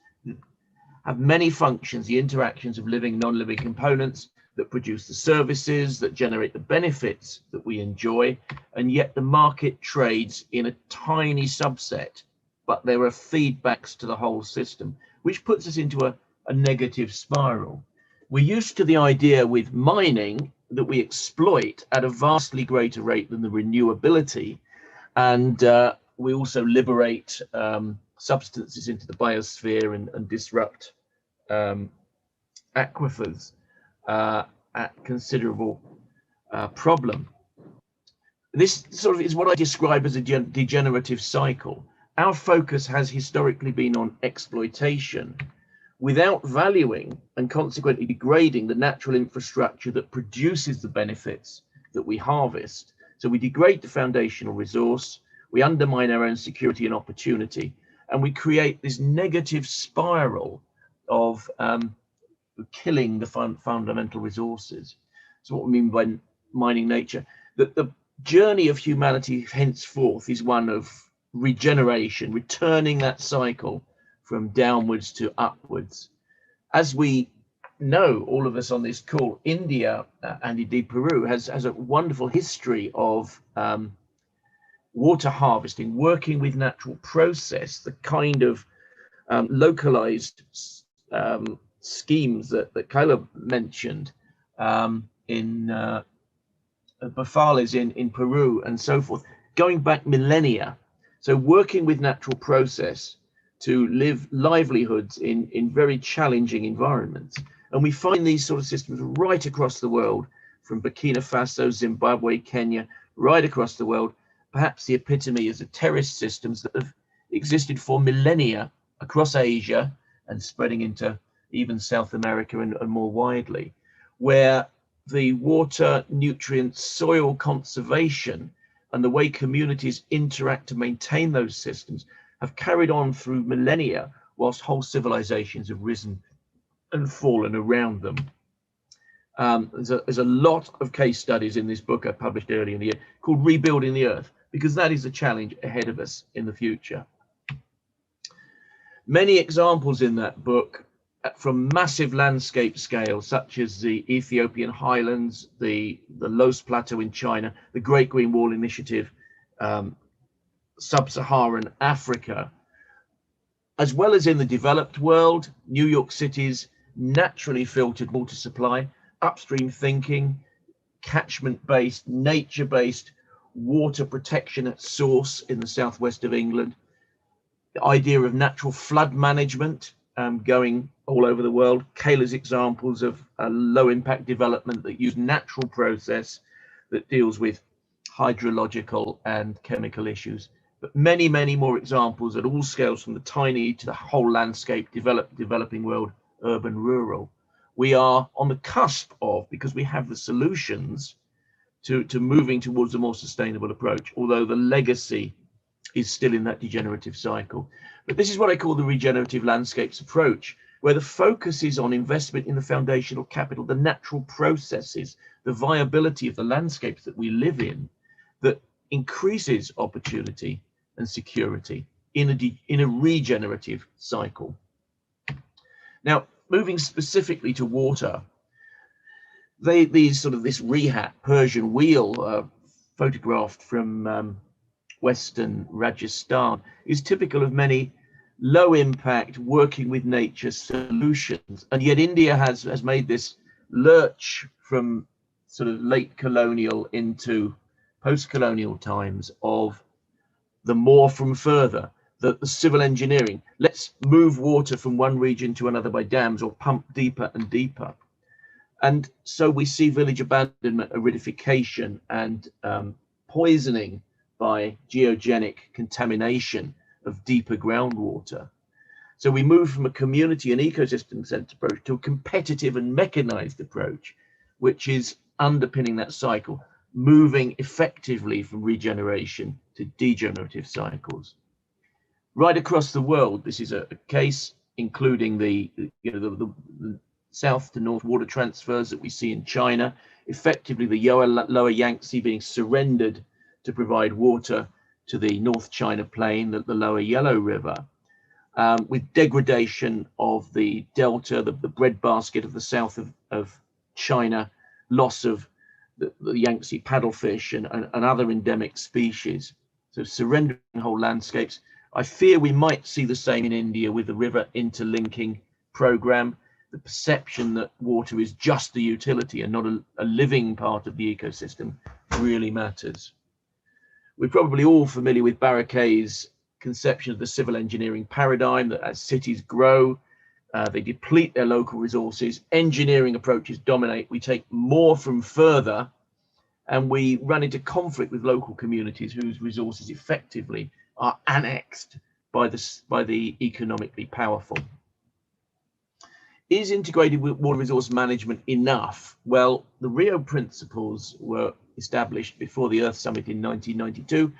have many functions, the interactions of living and non-living components that produce the services, that generate the benefits that we enjoy, and yet the market trades in a tiny subset, but there are feedbacks to the whole system, which puts us into a negative spiral. We're used to the idea with mining that we exploit at a vastly greater rate than the renewability, and we also liberate substances into the biosphere and disrupt aquifers at considerable problem. This sort of is what I describe as a degenerative cycle. Our focus has historically been on exploitation without valuing and consequently degrading the natural infrastructure that produces the benefits that we harvest. So we degrade the foundational resource, we undermine our own security and opportunity, and we create this negative spiral of killing the fundamental resources. So what we mean by mining nature, that the journey of humanity henceforth is one of regeneration, returning that cycle from downwards to upwards. As we know, all of us on this call, India and indeed Peru has a wonderful history of water harvesting, working with natural process, the kind of localized schemes that Kayla mentioned in Bafales in Peru and so forth, going back millennia. So working with natural process to live livelihoods in very challenging environments. And we find these sort of systems right across the world, from Burkina Faso, Zimbabwe, Kenya, right across the world. Perhaps the epitome is the terrace systems that have existed for millennia across Asia and spreading into even South America and more widely, where the water, nutrient, soil conservation and the way communities interact to maintain those systems have carried on through millennia, whilst whole civilizations have risen and fallen around them. There's a lot of case studies in this book I published earlier in the year called Rebuilding the Earth, because that is the challenge ahead of us in the future. Many examples in that book from massive landscape scale, such as the Ethiopian highlands, the Los Plateau in China, the Great Green Wall Initiative, sub-Saharan Africa, as well as in the developed world, New York City's naturally filtered water supply, upstream thinking, catchment-based, nature-based water protection at source in the southwest of England, the idea of natural flood management going all over the world, Kayla's examples of a low-impact development that use natural process that deals with hydrological and chemical issues. But many, many more examples at all scales, from the tiny to the whole landscape, developing world, urban, rural. We are on the cusp of, because we have the solutions to moving towards a more sustainable approach, although the legacy is still in that degenerative cycle. But this is what I call the regenerative landscapes approach, where the focus is on investment in the foundational capital, the natural processes, the viability of the landscapes that we live in, that increases opportunity and security in a regenerative cycle. Now, moving specifically to water, this rehat Persian wheel photographed from Western Rajasthan is typical of many low impact working with nature solutions. And yet India has made this lurch from sort of late colonial into post-colonial times of the more from further, the civil engineering. Let's move water from one region to another by dams, or pump deeper and deeper. And so we see village abandonment, aridification, and poisoning by geogenic contamination of deeper groundwater. So we move from a community and ecosystem-centered approach to a competitive and mechanized approach, which is underpinning that cycle, moving effectively from regeneration to degenerative cycles. Right across the world, this is a case including the south to north water transfers that we see in China, effectively the lower Yangtze being surrendered to provide water to the North China Plain, the lower Yellow River, with degradation of the delta, the breadbasket of the south of China, loss of the Yangtze paddlefish and other endemic species. So surrendering whole landscapes. I fear we might see the same in India with the river interlinking program. The perception that water is just a utility and not a living part of the ecosystem really matters. We're probably all familiar with Barakay's conception of the civil engineering paradigm, that as cities grow, they deplete their local resources, engineering approaches dominate, we take more from further, and we run into conflict with local communities whose resources effectively are annexed by the economically powerful. Is integrated water resource management enough? Well, the Rio principles were established before the Earth Summit in 1992.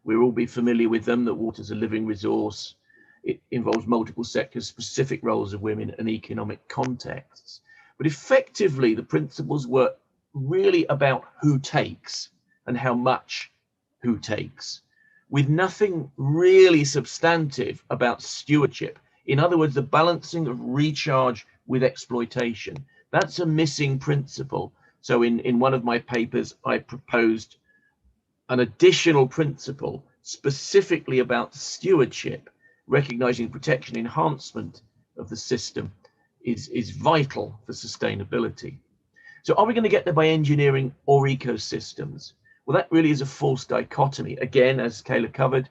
We'll all be familiar with them, that water is a living resource. It involves multiple sectors, specific roles of women, and economic contexts. But effectively, the principles were really about who takes and how much who takes, with nothing really substantive about stewardship. In other words, the balancing of recharge with exploitation. That's a missing principle. So in one of my papers, I proposed an additional principle specifically about stewardship, recognizing protection enhancement of the system is vital for sustainability. So are we going to get there by engineering or ecosystems? Well, that really is a false dichotomy. Again, as Kayla covered,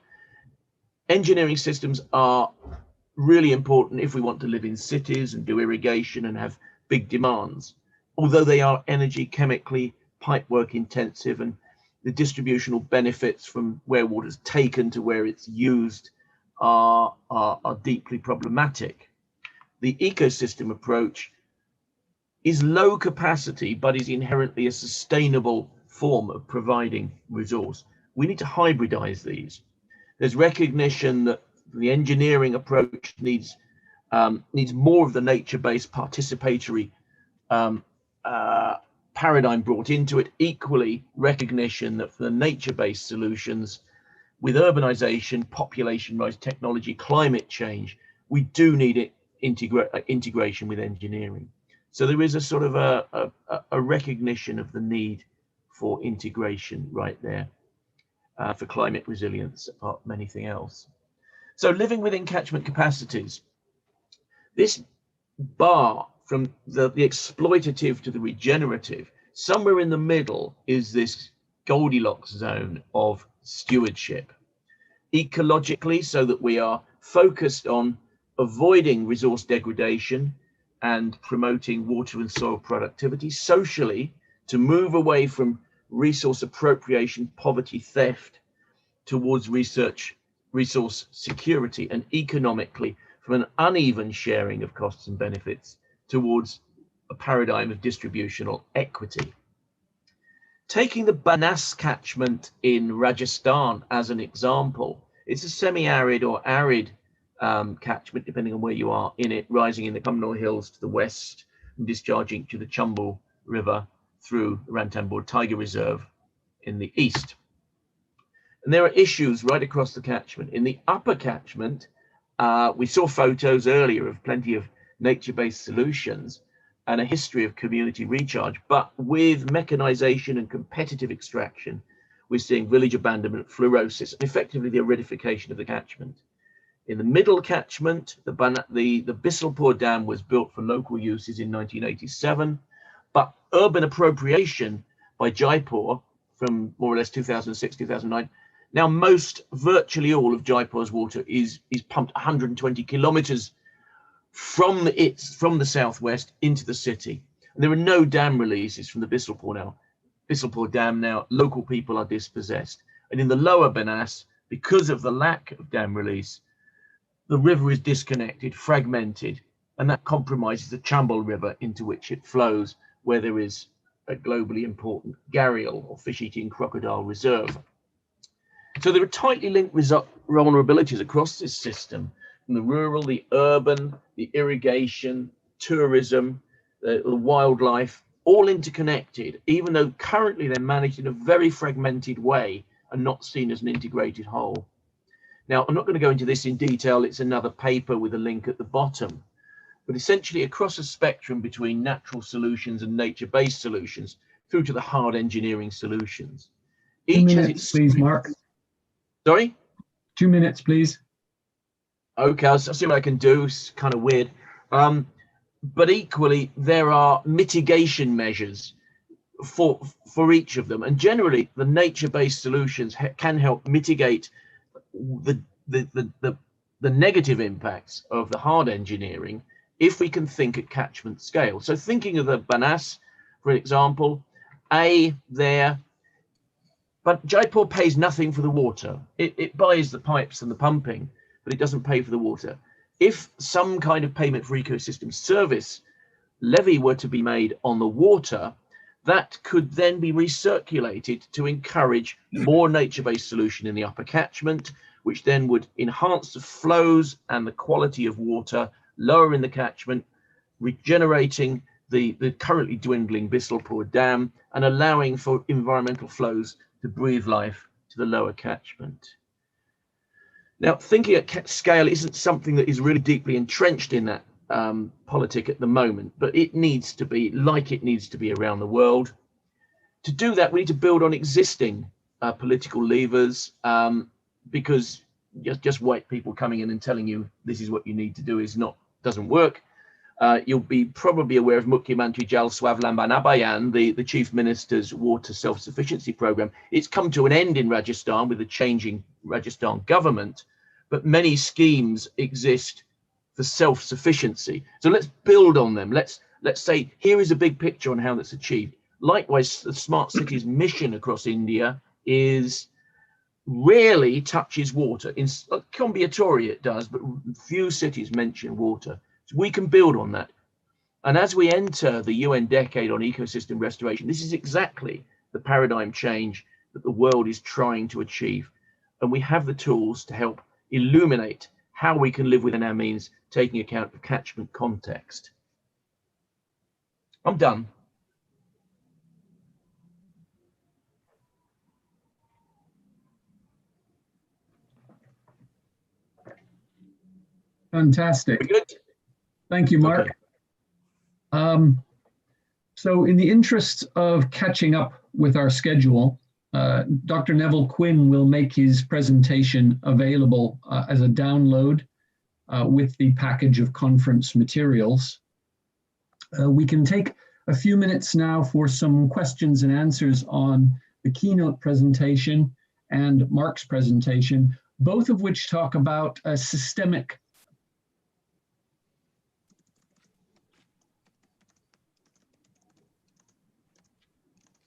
Engineering systems are really important if we want to live in cities and do irrigation and have big demands, although they are energy, chemically, pipework intensive, and the distributional benefits from where water is taken to where it's used are deeply problematic. The ecosystem approach is low capacity, but is inherently a sustainable form of providing resource. We need to hybridize these. There's recognition that the engineering approach needs more of the nature-based participatory paradigm brought into it. Equally, recognition that for the nature-based solutions, with urbanization, population rise, technology, climate change, we do need integration with engineering. So there is a sort of a recognition of the need for integration right there for climate resilience, apart from anything else. So living within catchment capacities. This bar from the exploitative to the regenerative, somewhere in the middle is this Goldilocks zone of stewardship. Ecologically, so that we are focused on avoiding resource degradation and promoting water and soil productivity. Socially, to move away from resource appropriation, poverty, theft, towards resource security, and economically, from an uneven sharing of costs and benefits towards a paradigm of distributional equity. Taking the Banas catchment in Rajasthan as an example, it's a semi-arid or arid catchment, depending on where you are in it, rising in the Cumnor Hills to the west and discharging to the Chambal River through Ranthambore Tiger Reserve in the east. And there are issues right across the catchment. In the upper catchment, we saw photos earlier of plenty of nature-based solutions and a history of community recharge, but with mechanization and competitive extraction, we're seeing village abandonment, fluorosis, and effectively the aridification of the catchment. In the middle catchment, the Bisalpur Dam was built for local uses in 1987, but urban appropriation by Jaipur from more or less 2006, 2009, now virtually all of Jaipur's water is pumped 120 kilometers from the southwest into the city. And there are no dam releases from the Bisalpur Dam now, local people are dispossessed. And in the lower Banas, because of the lack of dam release, the river is disconnected, fragmented, and that compromises the Chambal River into which it flows, where there is a globally important gharial or fish-eating crocodile reserve. So there are tightly linked vulnerabilities across this system, from the rural, the urban, the irrigation, tourism, the wildlife, all interconnected, even though currently they're managed in a very fragmented way and not seen as an integrated whole. Now, I'm not going to go into this in detail. It's another paper with a link at the bottom. But essentially across a spectrum between natural solutions and nature-based solutions through to the hard engineering solutions. Each 2 minutes, please, Mark. Sorry? 2 minutes, please. Okay, I'll see what I can do. It's kind of weird. But equally, there are mitigation measures for each of them. And generally, the nature-based solutions can help mitigate the negative impacts of the hard engineering if we can think at catchment scale. So thinking of the Banas, for example, but Jaipur pays nothing for the water. It buys the pipes and the pumping, but it doesn't pay for the water. If some kind of payment for ecosystem service levy were to be made on the water, that could then be recirculated to encourage more nature-based solution in the upper catchment, which then would enhance the flows and the quality of water, lowering the catchment, regenerating the currently dwindling Bisalpur Dam, and allowing for environmental flows to breathe life to the lower catchment. Now, thinking at scale isn't something that is really deeply entrenched in that politic at the moment, but it needs to be like it needs to be around the world. To do that, we need to build on existing political levers, because just white people coming in and telling you this is what you need to do doesn't work. You'll be probably aware of Mukhyamantri Jal Swavlamban Abhayan, the Chief Minister's water self-sufficiency program. It's come to an end in Rajasthan with the changing Rajasthan government, but many schemes exist for self-sufficiency. So let's build on them. Let's say, here is a big picture on how that's achieved. Likewise, the Smart Cities mission across India rarely touches water. In Coimbatore it does, but few cities mention water. So we can build on that. And as we enter the UN Decade on Ecosystem Restoration, this is exactly the paradigm change that the world is trying to achieve. And we have the tools to help illuminate how we can live within our means, taking account of catchment context. I'm done. Fantastic. We're good? Thank you, Mark. Okay. So in the interest of catching up with our schedule, Dr. Neville Quinn will make his presentation available as a download with the package of conference materials. We can take a few minutes now for some questions and answers on the keynote presentation and Mark's presentation, both of which talk about a systemic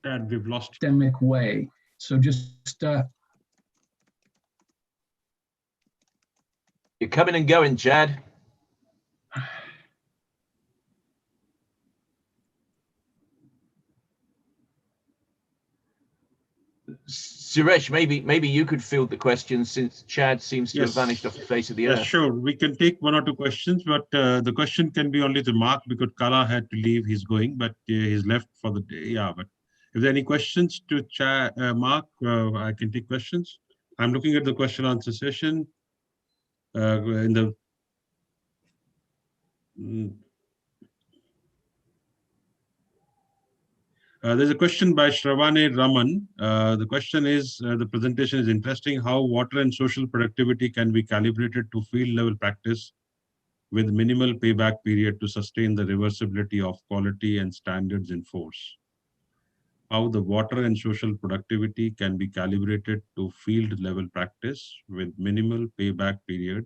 And we've lost systemic way. So just You're coming and going, Chad. Suresh, maybe you could field the questions, since Chad seems to have vanished off the face of the earth. Sure. We can take one or two questions, but the question can be only to Mark, because Kala had to leave. He's going, but he's left for the day. Yeah, but if there are any questions to Mark, I can take questions. I'm looking at the question answer session in the there's a question by Shravane Raman. The question is, the presentation is interesting, how water and social productivity can be calibrated to field level practice with minimal payback period to sustain the reversibility of quality and standards in force. How the water and social productivity can be calibrated to field level practice with minimal payback period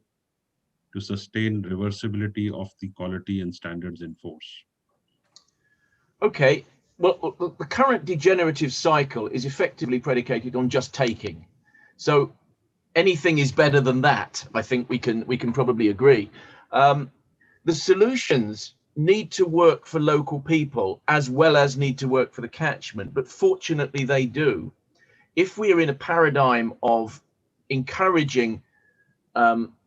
to sustain reversibility of the quality and standards in force. Okay. Well, the current degenerative cycle is effectively predicated on just taking. So anything is better than that. I think we can probably agree. The solutions need to work for local people as well as need to work for the catchment, but fortunately they do. If we are in a paradigm of encouraging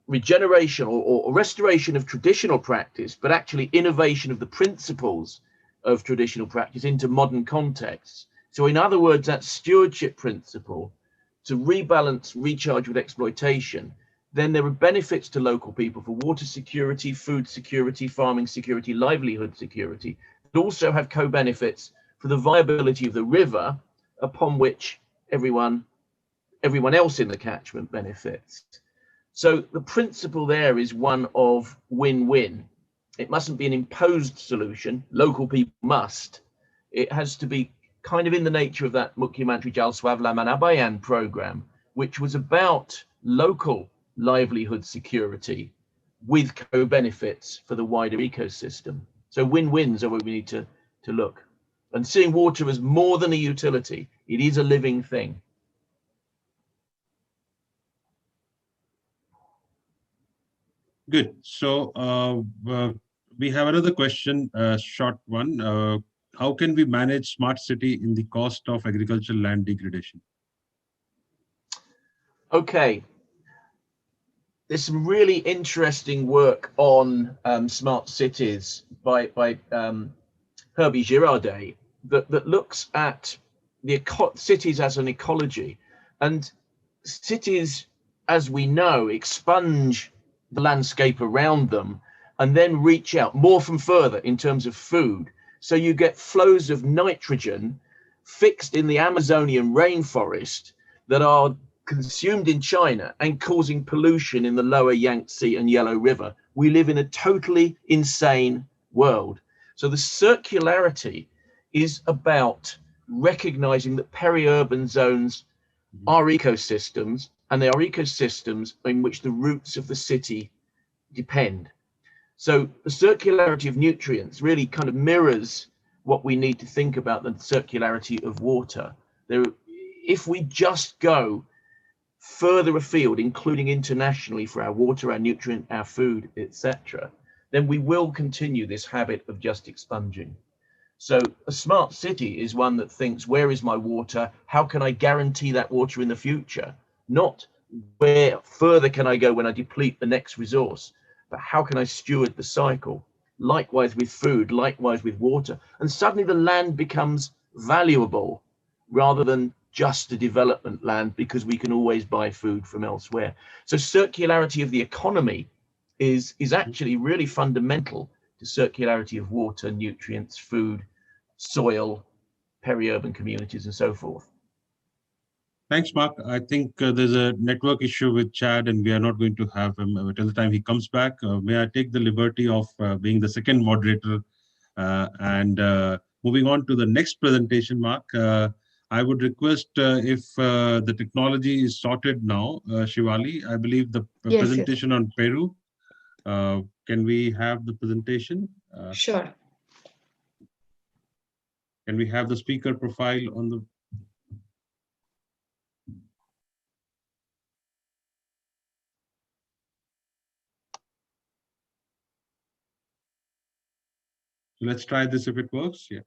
regeneration or restoration of traditional practice, but actually innovation of the principles of traditional practice into modern contexts. So in other words, that stewardship principle to rebalance recharge with exploitation, then there are benefits to local people for water security, food security, farming security, livelihood security, but also have co-benefits for the viability of the river, upon which everyone else in the catchment benefits. So the principle there is one of win-win. It mustn't be an imposed solution. Local people must. It has to be kind of in the nature of that Mukhyamantri Jal Swavlamban Abhiyan program, which was about local livelihood security with co-benefits for the wider ecosystem. So win-wins are where we need to look. And seeing water as more than a utility, it is a living thing. Good. So we have another question, short one. How can we manage smart city in the cost of agricultural land degradation? Okay. There's some really interesting work on smart cities by Herbie Girardet that looks at the cities as an ecology. And cities, as we know, expunge the landscape around them and then reach out more from further in terms of food. So you get flows of nitrogen fixed in the Amazonian rainforest that are consumed in China and causing pollution in the lower Yangtze and Yellow River. We live in a totally insane world. So the circularity is about recognizing that peri-urban zones are ecosystems and they are ecosystems in which the roots of the city depend. So the circularity of nutrients really kind of mirrors what we need to think about the circularity of water. If we just go further afield, including internationally, for our water, our nutrient, our food, etc., then we will continue this habit of just expunging. So a smart city is one that thinks, where is my water? How can I guarantee that water in the future? Not where further can I go when I deplete the next resource, but how can I steward the cycle? Likewise with food, likewise with water. And suddenly the land becomes valuable rather than just a development land, because we can always buy food from elsewhere. So circularity of the economy is actually really fundamental to circularity of water, nutrients, food, soil, peri-urban communities, and so forth. Thanks, Mark. I think there's a network issue with Chad, and we are not going to have him till the time he comes back. May I take the liberty of being the second moderator and moving on to the next presentation, Mark. I would request if the technology is sorted now, Shivali, I believe the presentation on Peru. Can we have the presentation? Sure. Can we have the speaker profile on the... So let's try this if it works. Yeah.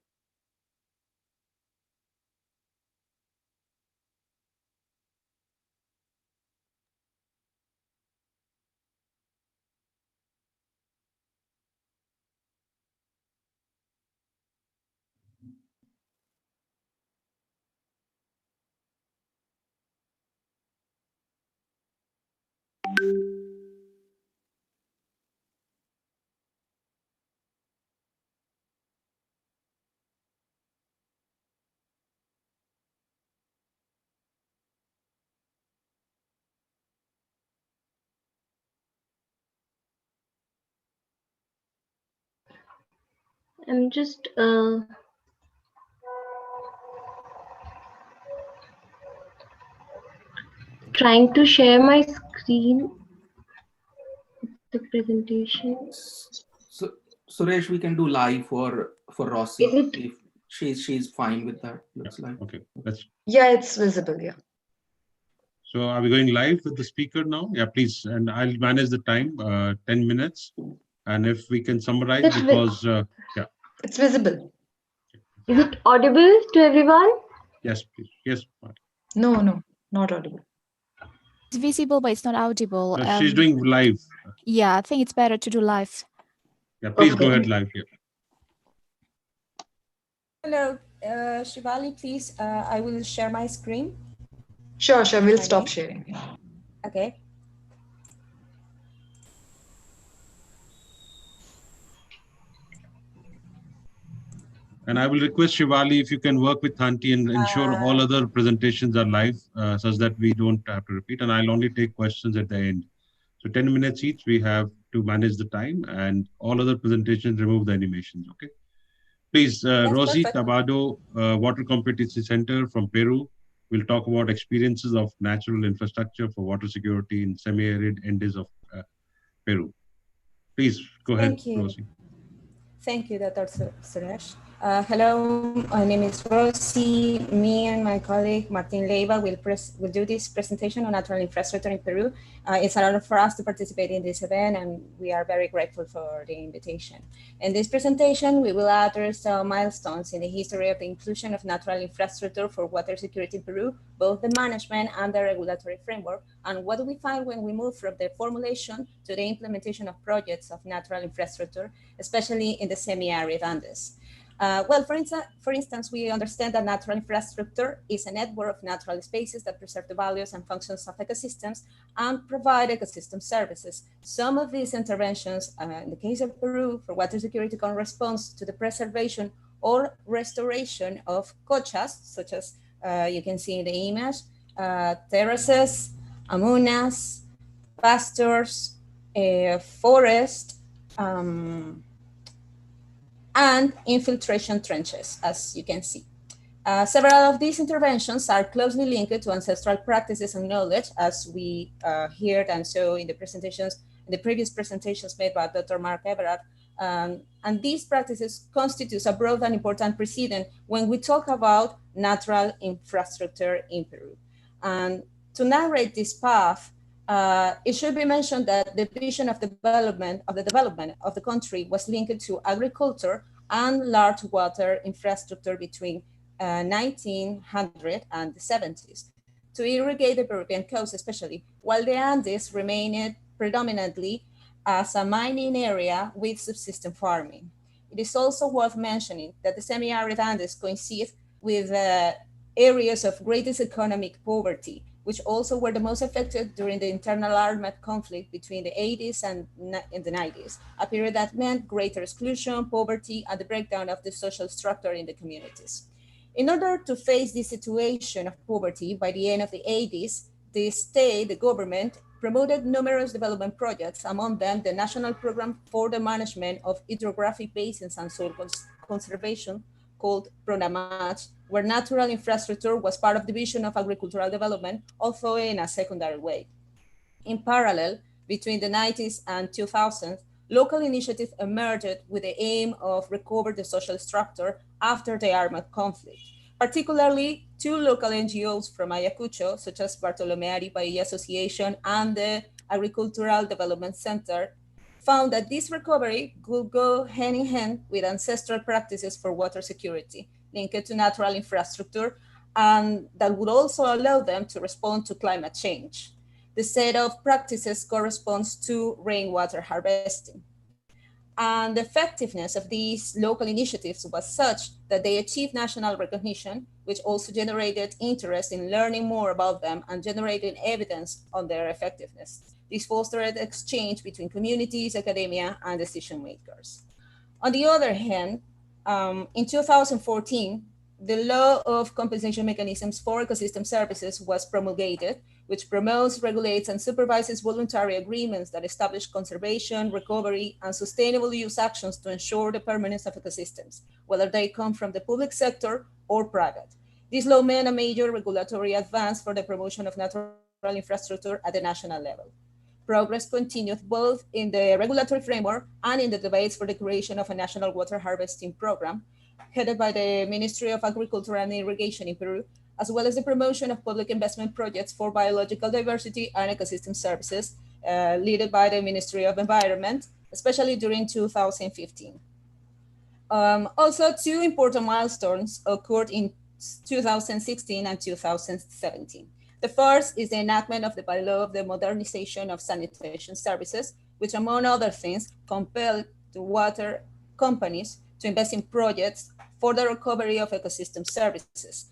I'm just trying to share my screen, the presentation. So Suresh, we can do live for Rossi if she's fine with that. Looks like. Okay. Let's... Yeah, it's visible. Yeah. So are we going live with the speaker now? Yeah, please. And I'll manage the time, 10 minutes. And if we can summarize, because, yeah. It's visible. Is it audible to everyone? Yes, please. Yes. No, not audible. It's visible, but it's not audible. No, she's doing live. Yeah, I think it's better to do live. Yeah, please go ahead live here. Hello, Shivali, please. I will share my screen. Sure. We'll stop sharing. Okay. And I will request Shivali if you can work with Hanti and ensure all other presentations are live such that we don't have to repeat. And I'll only take questions at the end. So 10 minutes each, we have to manage the time, and all other presentations remove the animations, okay? Please, Rosie Tabado, Water Competency Center from Peru, will talk about experiences of natural infrastructure for water security in semi-arid Andes of Peru. Please go ahead, Rosie. Thank you, Dr. Suresh. Hello, my name is Rosie. Me and my colleague Martin Leiva will do this presentation on natural infrastructure in Peru. It's an honor for us to participate in this event, and we are very grateful for the invitation. In this presentation, we will address milestones in the history of the inclusion of natural infrastructure for water security in Peru, both the management and the regulatory framework, and what do we find when we move from the formulation to the implementation of projects of natural infrastructure, especially in the semi-arid Andes. Well, for instance, we understand that natural infrastructure is a network of natural spaces that preserve the values and functions of ecosystems and provide ecosystem services. Some of these interventions, in the case of Peru, for water security corresponds to the preservation or restoration of cochas, such as you can see in the image, terraces, amunas, pastures, forest, and infiltration trenches, as you can see. Several of these interventions are closely linked to ancestral practices and knowledge, as we heard and saw in the presentations, in the previous presentations made by Dr. Mark Everard. And these practices constitute a broad and important precedent when we talk about natural infrastructure in Peru. And to narrate this path, it should be mentioned that the vision of development of the country was linked to agriculture and large water infrastructure between 1900 and the 70s to irrigate the Peruvian coast especially, while the Andes remained predominantly as a mining area with subsistence farming. It is also worth mentioning that the semi-arid Andes coincide with areas of greatest economic poverty, which also were the most affected during the internal armed conflict between the 80s and the 90s, a period that meant greater exclusion, poverty, and the breakdown of the social structure in the communities. In order to face this situation of poverty by the end of the 80s, the state, the government, promoted numerous development projects, among them the National Program for the Management of Hydrographic Basins and Soil Conservation, called PRONAMACH, where natural infrastructure was part of the vision of agricultural development, although in a secondary way. In parallel, between the 90s and 2000s, local initiatives emerged with the aim of recover the social structure after the armed conflict. Particularly, two local NGOs from Ayacucho, such as Bartolomé Bahia Association and the Agricultural Development Center, found that this recovery could go hand in hand with ancestral practices for water security linked to natural infrastructure, and that would also allow them to respond to climate change. The set of practices corresponds to rainwater harvesting. And the effectiveness of these local initiatives was such that they achieved national recognition, which also generated interest in learning more about them and generated evidence on their effectiveness. This fostered exchange between communities, academia, and decision makers. On the other hand, in 2014, the Law of Compensation Mechanisms for Ecosystem Services was promulgated, which promotes, regulates, and supervises voluntary agreements that establish conservation, recovery, and sustainable use actions to ensure the permanence of ecosystems, whether they come from the public sector or private. This law meant a major regulatory advance for the promotion of natural infrastructure at the national level. Progress continued both in the regulatory framework and in the debates for the creation of a national water harvesting program, headed by the Ministry of Agriculture and Irrigation in Peru, as well as the promotion of public investment projects for biological diversity and ecosystem services, led by the Ministry of Environment, especially during 2015. Also, two important milestones occurred in 2016 and 2017. The first is the enactment of the bylaw of the modernization of sanitation services, which among other things compelled the water companies to invest in projects for the recovery of ecosystem services.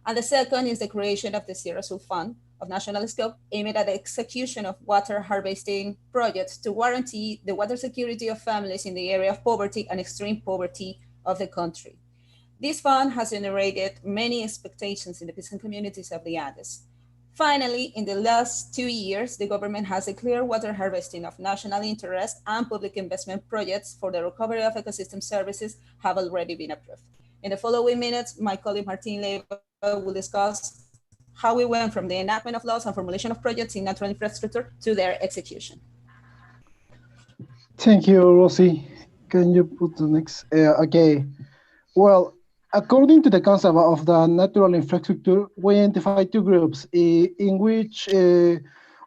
And the second is the creation of the Sierra Sul Fund of national scope, aimed at the execution of water harvesting projects to guarantee the water security of families in the area of poverty and extreme poverty of the country. This fund has generated many expectations in the peasant communities of the Andes. Finally, in the last 2 years, the government has declared water harvesting of national interest, and public investment projects for the recovery of ecosystem services have already been approved. In the following minutes, my colleague Martin Leiva will discuss how we went from the enactment of laws and formulation of projects in natural infrastructure to their execution. Thank you, Rosie. Can you put the next? Okay. Well, according to the concept of the natural infrastructure, we identify two groups in which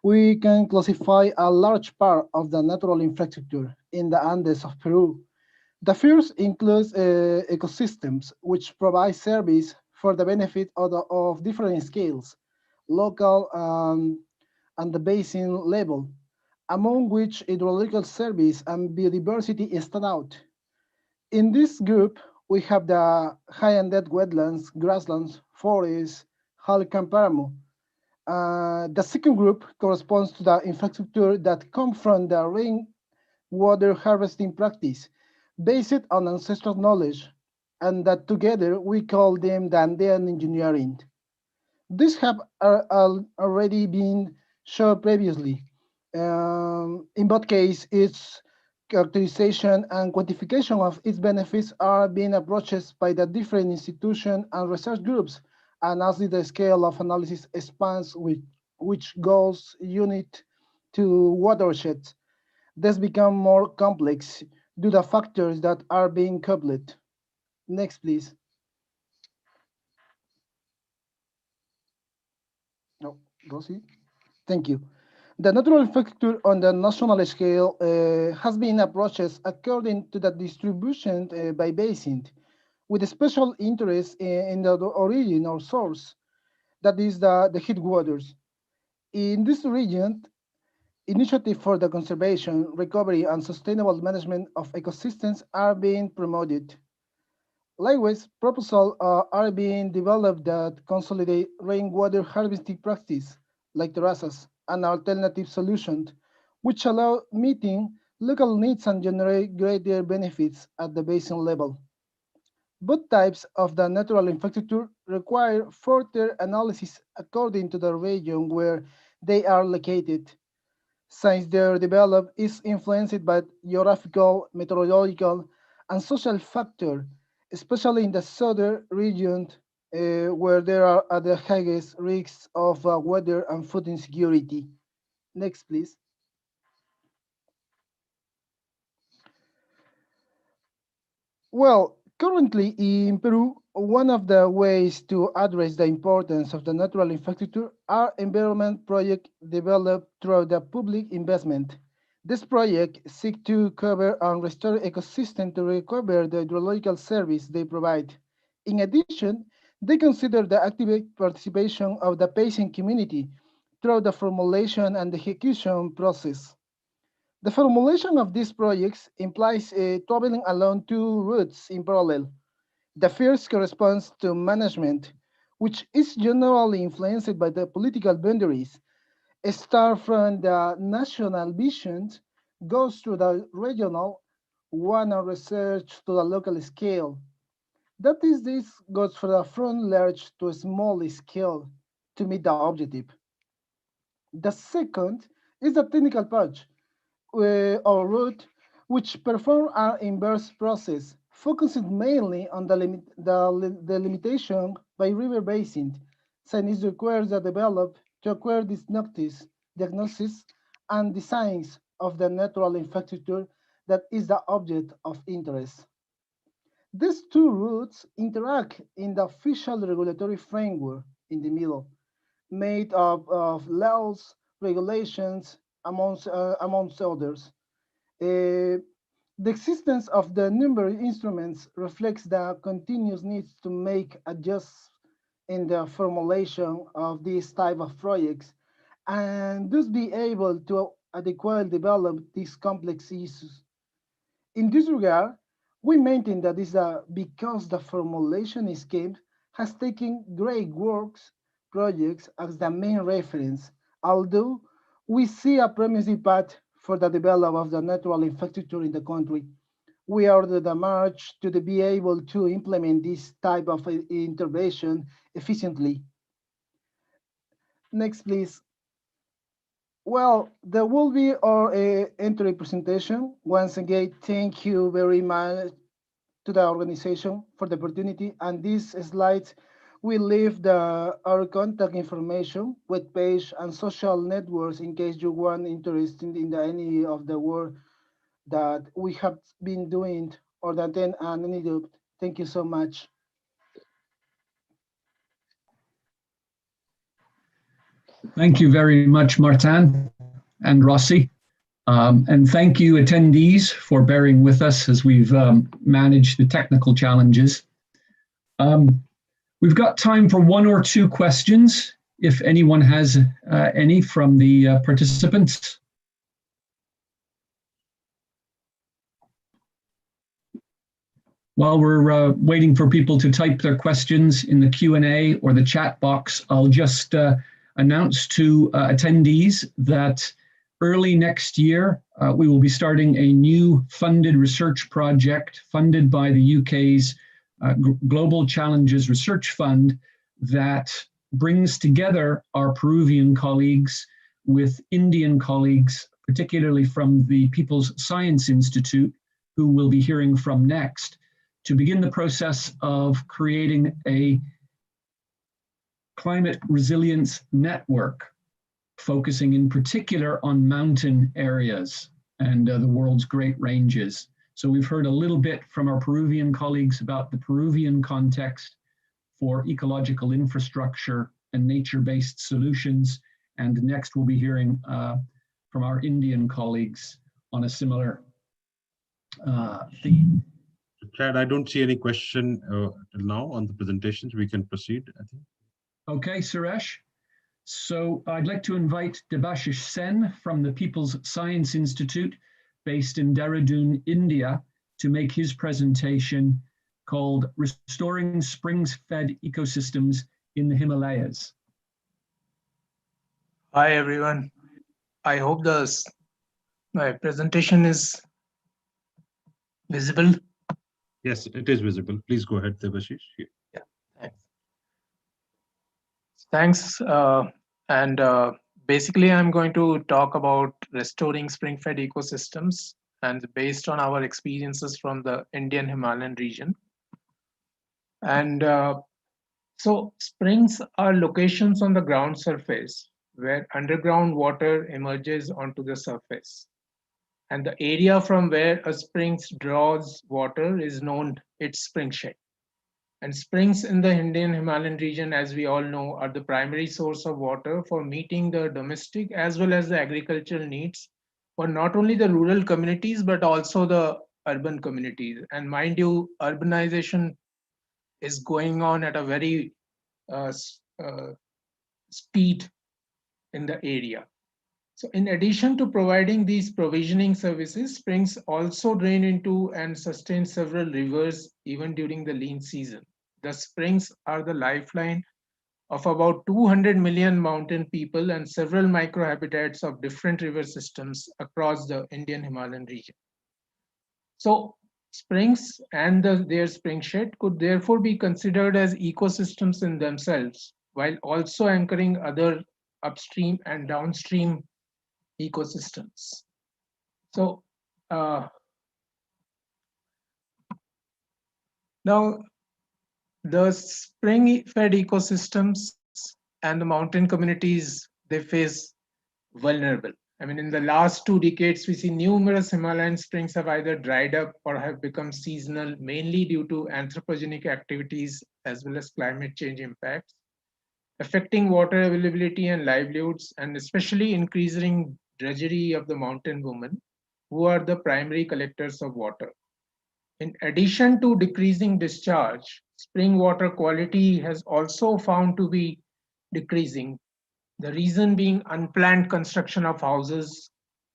we can classify a large part of the natural infrastructure in the Andes of Peru. The first includes ecosystems, which provide service for the benefit of different scales, local and the basin level, among which hydrological service and biodiversity stand out. In this group, we have the high and dead wetlands, grasslands, forests, Halcan Paramo. The second group corresponds to the infrastructure that come from the rainwater harvesting practice, based on ancestral knowledge, and that together we call them the Andean engineering. These have already been shown previously. In both cases, it's characterization and quantification of its benefits are being approached by the different institutions and research groups, and as the scale of analysis expands with which goes unit to watersheds, this become more complex due to factors that are being coupled. Next, please. No, Rosie. Thank you. The natural factor on the national scale has been approached according to the distribution by basin, with a special interest in the origin or source, that is the headwaters. In this region, initiatives for the conservation, recovery, and sustainable management of ecosystems are being promoted. Likewise, proposals are being developed that consolidate rainwater harvesting practice, like terraces, and alternative solutions, which allow meeting local needs and generate greater benefits at the basin level. Both types of the natural infrastructure require further analysis according to the region where they are located, since their development is influenced by geographical, meteorological, and social factors, especially in the southern region where there are the highest risks of weather and food insecurity. Next, please. Well, currently in Peru, one of the ways to address the importance of the natural infrastructure are environment projects developed through the public investment. This project seeks to cover and restore ecosystem to recover the hydrological service they provide. In addition, they consider the active participation of the patient community through the formulation and execution process. The formulation of these projects implies traveling along two routes in parallel. The first corresponds to management, which is generally influenced by the political boundaries. Start from the national visions, goes to the regional one, and research to the local scale. That is, this goes from large to small scale to meet the objective. The second is the technical part, or route, which perform an inverse process, focusing mainly on the limitation by river basin, since it requires the develop to acquire this diagnosis and designs of the natural infrastructure that is the object of interest. These two routes interact in the official regulatory framework in the middle, made up of laws, regulations, amongst others. The existence of the numerous instruments reflects the continuous needs to make adjustments in the formulation of these type of projects and thus be able to adequately develop these complex issues. In this regard, we maintain that is because the formulation scheme has taken great works projects as the main reference, although we see a promising path for the development of the natural infrastructure in the country. We are on the march to be able to implement this type of intervention efficiently. Next, please. Well, there will be our entry presentation. Once again, thank you very much to the organization for the opportunity. And these slides will leave our contact information, web page, and social networks in case you want interested in any of the work that we have been doing or that then any doubt. Thank you so much. Thank you very much, Martin and Rossi. And thank you, attendees, for bearing with us as we've managed the technical challenges. We've got time for one or two questions, if anyone has any from the participants. While we're waiting for people to type their questions in the Q&A or the chat box, I'll just announce to attendees that early next year, we will be starting a new funded research project funded by the UK's Global Challenges Research Fund that brings together our Peruvian colleagues with Indian colleagues particularly from the People's Science Institute, who we'll be hearing from next, to begin the process of creating a climate resilience network, focusing in particular on mountain areas and the world's great ranges. So we've heard a little bit from our Peruvian colleagues about the Peruvian context for ecological infrastructure and nature-based solutions. And next we'll be hearing from our Indian colleagues on a similar theme. Chad, I don't see any question till now on the presentations. We can proceed, I think. Okay, Suresh. So I'd like to invite Debashish Sen from the People's Science Institute based in Dehradun, India, to make his presentation called Restoring Springs-Fed Ecosystems in the Himalayas. Hi, everyone. I hope my presentation is visible. Yes, it is visible. Please go ahead, Debashish. Yeah, thanks. Basically, I'm going to talk about restoring spring-fed ecosystems and based on our experiences from the Indian Himalayan region. And so springs are locations on the ground surface where underground water emerges onto the surface. And the area from where a spring draws water is known its springshed. And springs in the Indian Himalayan region, as we all know, are the primary source of water for meeting the domestic as well as the agricultural needs for not only the rural communities, but also the urban communities. And mind you, urbanization is going on at a very speed in the area. So in addition to providing these provisioning services, springs also drain into and sustain several rivers even during the lean season. The springs are the lifeline of about 200 million mountain people and several microhabitats of different river systems across the Indian Himalayan region. So springs and their springshed could therefore be considered as ecosystems in themselves, while also anchoring other upstream and downstream ecosystems. So now the spring-fed ecosystems and the mountain communities, they face vulnerable. I mean, in the last 2 decades, we see numerous Himalayan springs have either dried up or have become seasonal, mainly due to anthropogenic activities as well as climate change impacts, affecting water availability and livelihoods, and especially increasing drudgery of the mountain women, who are the primary collectors of water. In addition to decreasing discharge, spring water quality has also found to be decreasing. The reason being unplanned construction of houses,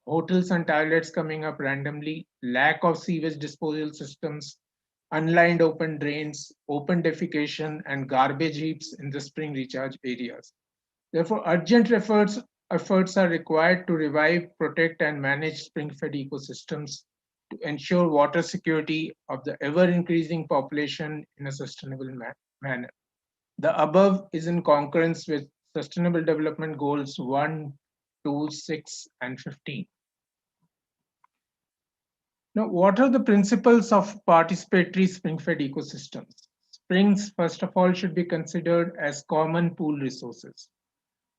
hotels and toilets coming up randomly, lack of sewage disposal systems, unlined open drains, open defecation, and garbage heaps in the spring recharge areas. Therefore, urgent efforts are required to revive, protect, and manage spring-fed ecosystems to ensure water security of the ever-increasing population in a sustainable manner. The above is in concurrence with Sustainable Development Goals 1, 2, 6, and 15. Now, what are the principles of participatory spring-fed ecosystems? Springs, first of all, should be considered as common pool resources.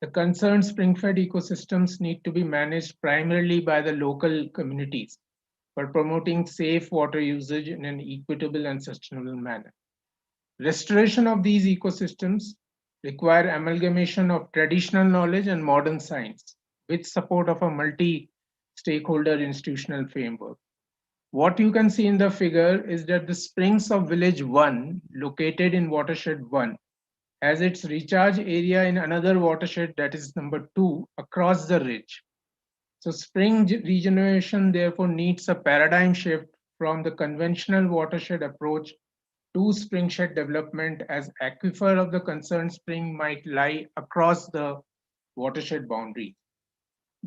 The concerned spring-fed ecosystems need to be managed primarily by the local communities for promoting safe water usage in an equitable and sustainable manner. Restoration of these ecosystems require amalgamation of traditional knowledge and modern science with support of a multi-stakeholder institutional framework. What you can see in the figure is that the springs of village 1, located in watershed 1, has its recharge area in another watershed, that is number 2, across the ridge. So spring regeneration therefore needs a paradigm shift from the conventional watershed approach to springshed development, as aquifer of the concerned spring might lie across the watershed boundary.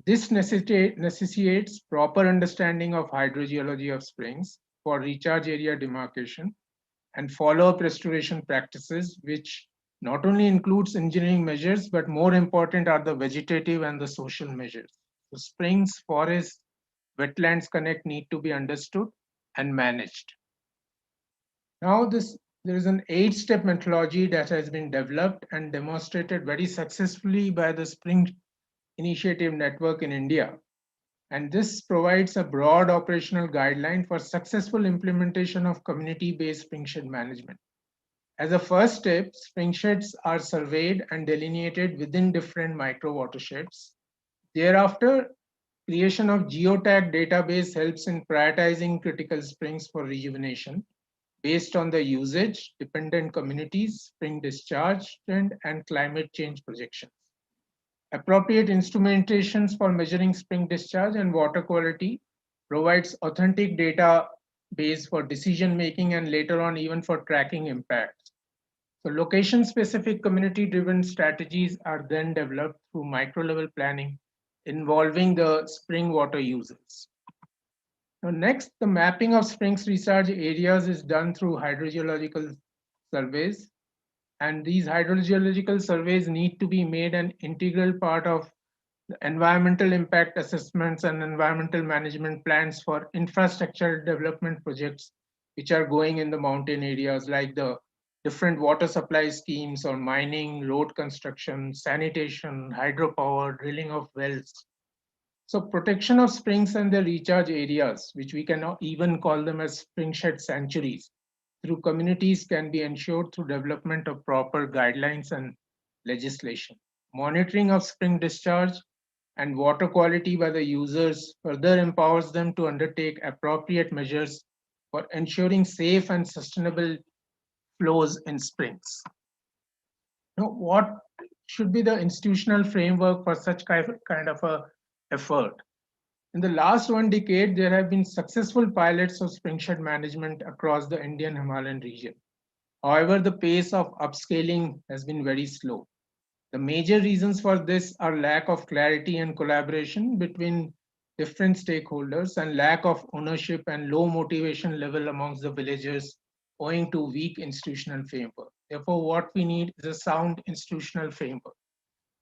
This necessitates proper understanding of hydrogeology of springs for recharge area demarcation and follow-up restoration practices, which not only includes engineering measures, but more important are the vegetative and the social measures. So springs, forests, wetlands connect need to be understood and managed. Now there is an 8-step methodology that has been developed and demonstrated very successfully by the Spring Initiative Network in India. And this provides a broad operational guideline for successful implementation of community-based springshed management. As a first step, springsheds are surveyed and delineated within different micro watersheds. Thereafter, creation of geotag database helps in prioritizing critical springs for rejuvenation based on the usage, dependent communities, spring discharge trend, and climate change projections. Appropriate instrumentations for measuring spring discharge and water quality provides authentic data base for decision making and later on even for tracking impacts. So location-specific community-driven strategies are then developed through micro-level planning involving the spring water users. Now next, the mapping of springs recharge areas is done through hydrogeological surveys. And these hydrogeological surveys need to be made an integral part of the environmental impact assessments and environmental management plans for infrastructure development projects which are going in the mountain areas like the different water supply schemes or mining, road construction, sanitation, hydropower, drilling of wells. So protection of springs and their recharge areas, which we can even call them as springshed sanctuaries, through communities can be ensured through development of proper guidelines and legislation. Monitoring of spring discharge and water quality by the users further empowers them to undertake appropriate measures for ensuring safe and sustainable flows in springs. Now, what should be the institutional framework for such kind of a effort? In the last 1 decade, there have been successful pilots of springshed management across the Indian Himalayan region. However, the pace of upscaling has been very slow. The major reasons for this are lack of clarity and collaboration between different stakeholders and lack of ownership and low motivation level amongst the villagers owing to weak institutional framework. Therefore, what we need is a sound institutional framework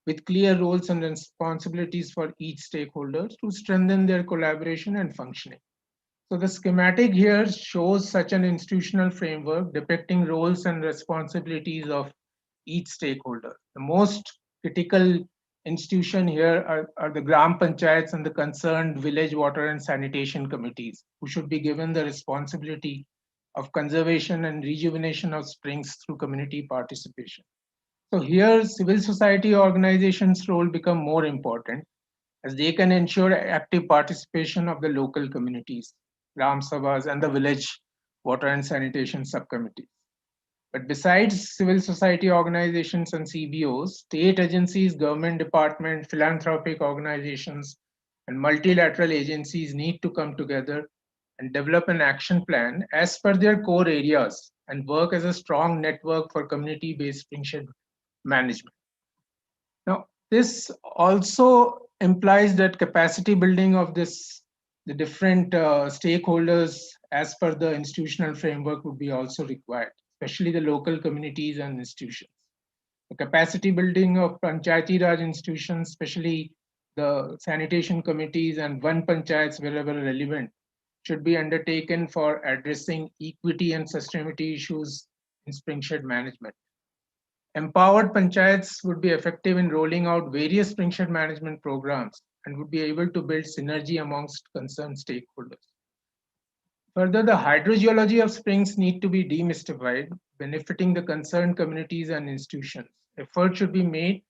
with clear roles and responsibilities for each stakeholder to strengthen their collaboration and functioning. So the schematic here shows such an institutional framework depicting roles and responsibilities of each stakeholder. The most critical institution here are the Gram Panchayats and the concerned village water and sanitation committees, who should be given the responsibility of conservation and rejuvenation of springs through community participation. So here, civil society organizations' role become more important as they can ensure active participation of the local communities, Gram Sabhas, and the village water and sanitation subcommittees. But besides civil society organizations and CBOs, state agencies, government departments, philanthropic organizations, and multilateral agencies need to come together and develop an action plan as per their core areas and work as a strong network for community-based springshed management. Now, this also implies that capacity building of the different stakeholders as per the institutional framework would be also required, especially the local communities and institutions. The capacity building of Panchayati Raj institutions, especially the sanitation committees and one panchayats wherever relevant, should be undertaken for addressing equity and sustainability issues in springshed management. Empowered panchayats would be effective in rolling out various springshed management programs and would be able to build synergy amongst concerned stakeholders. Further, the hydrogeology of springs need to be demystified, benefiting the concerned communities and institutions. Effort should be made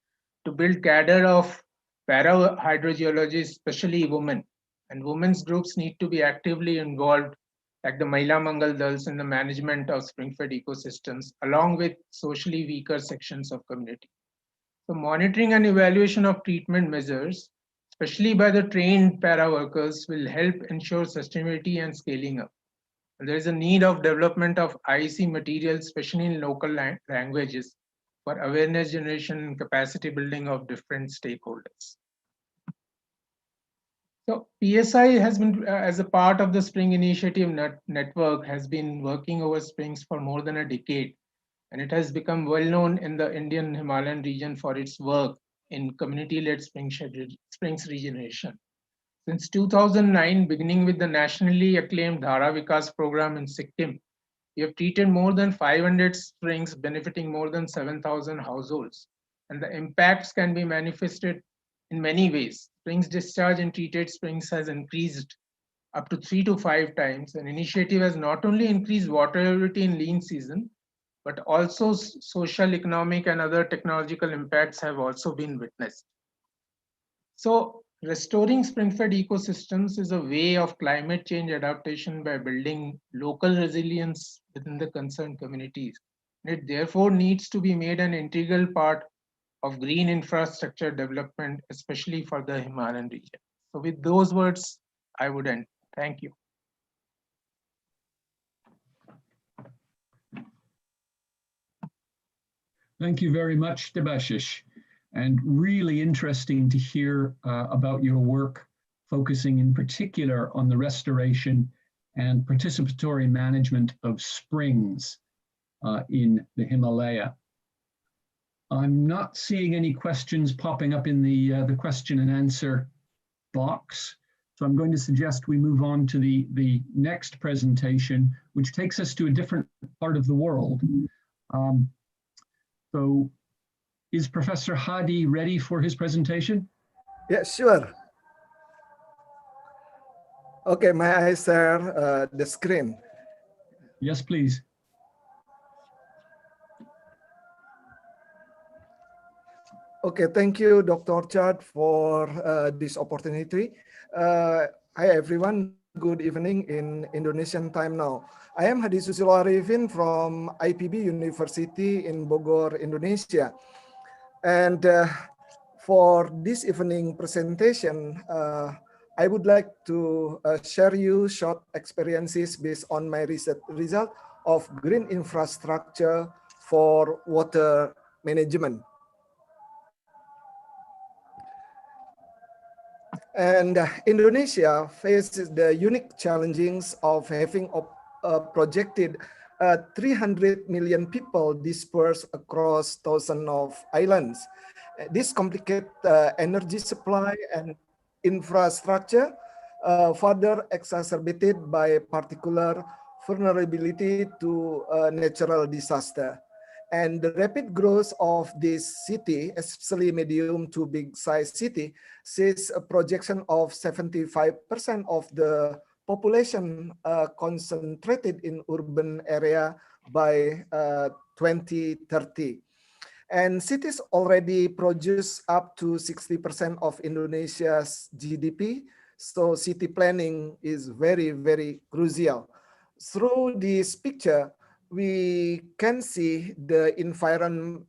to build cadre of para-hydrogeologists, especially women, and women's groups need to be actively involved like the Mahila Mangal Dals in the management of spring-fed ecosystems, along with socially weaker sections of community. So monitoring and evaluation of treatment measures, especially by the trained para-workers, will help ensure sustainability and scaling up. And there is a need of development of IEC materials, especially in local languages, for awareness generation and capacity building of different stakeholders. So PSI has been, as a part of the Spring Initiative Network, has been working over springs for more than a decade, and it has become well known in the Indian Himalayan region for its work in community-led springs regeneration. Since 2009, beginning with the nationally acclaimed Dhara Vikas program in Sikkim, we have treated more than 500 springs, benefiting more than 7,000 households. And the impacts can be manifested in many ways. Springs discharge in treated springs has increased up to 3 to 5 times. An initiative has not only increased water availability in lean season, but also social, economic, and other technological impacts have also been witnessed. So restoring spring-fed ecosystems is a way of climate change adaptation by building local resilience within the concerned communities. It therefore needs to be made an integral part of green infrastructure development, especially for the Himalayan region. So with those words, I would end. Thank you. Thank you very much, Debashish. And really interesting to hear about your work, focusing in particular on the restoration and participatory management of springs in the Himalaya. I'm not seeing any questions popping up in the question and answer box. So I'm going to suggest we move on to the next presentation, which takes us to a different part of the world. So is Professor Hadi ready for his presentation? Yeah, sure. Okay, may I share the screen? Yes, please. Okay, thank you, Dr. Chad, for this opportunity. Hi, everyone. Good evening in Indonesian time now. I am Hadi Susilo Arifin from IPB University in Bogor, Indonesia. And for this evening presentation, I would like to share you short experiences based on my research result of green infrastructure for water management. And Indonesia faces the unique challenges of having projected 300 million people dispersed across thousands of islands. This complicated energy supply and infrastructure further exacerbated by particular vulnerability to natural disaster. And the rapid growth of this city, especially medium to big size city, sees a projection of 75% of the population concentrated in urban area by 2030. And cities already produce up to 60% of Indonesia's GDP. So city planning is very, very crucial. Through this picture, we can see the environment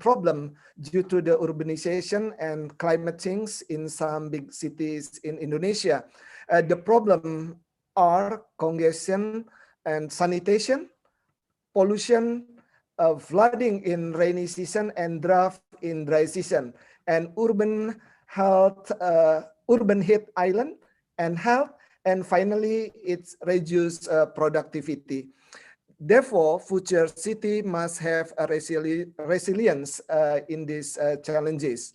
problem due to the urbanization and climate change in some big cities in Indonesia. The problem are congestion and sanitation, pollution, flooding in rainy season and drought in dry season, and urban heat island and health, and finally it's reduced productivity. Therefore, future city must have a resilience in these challenges.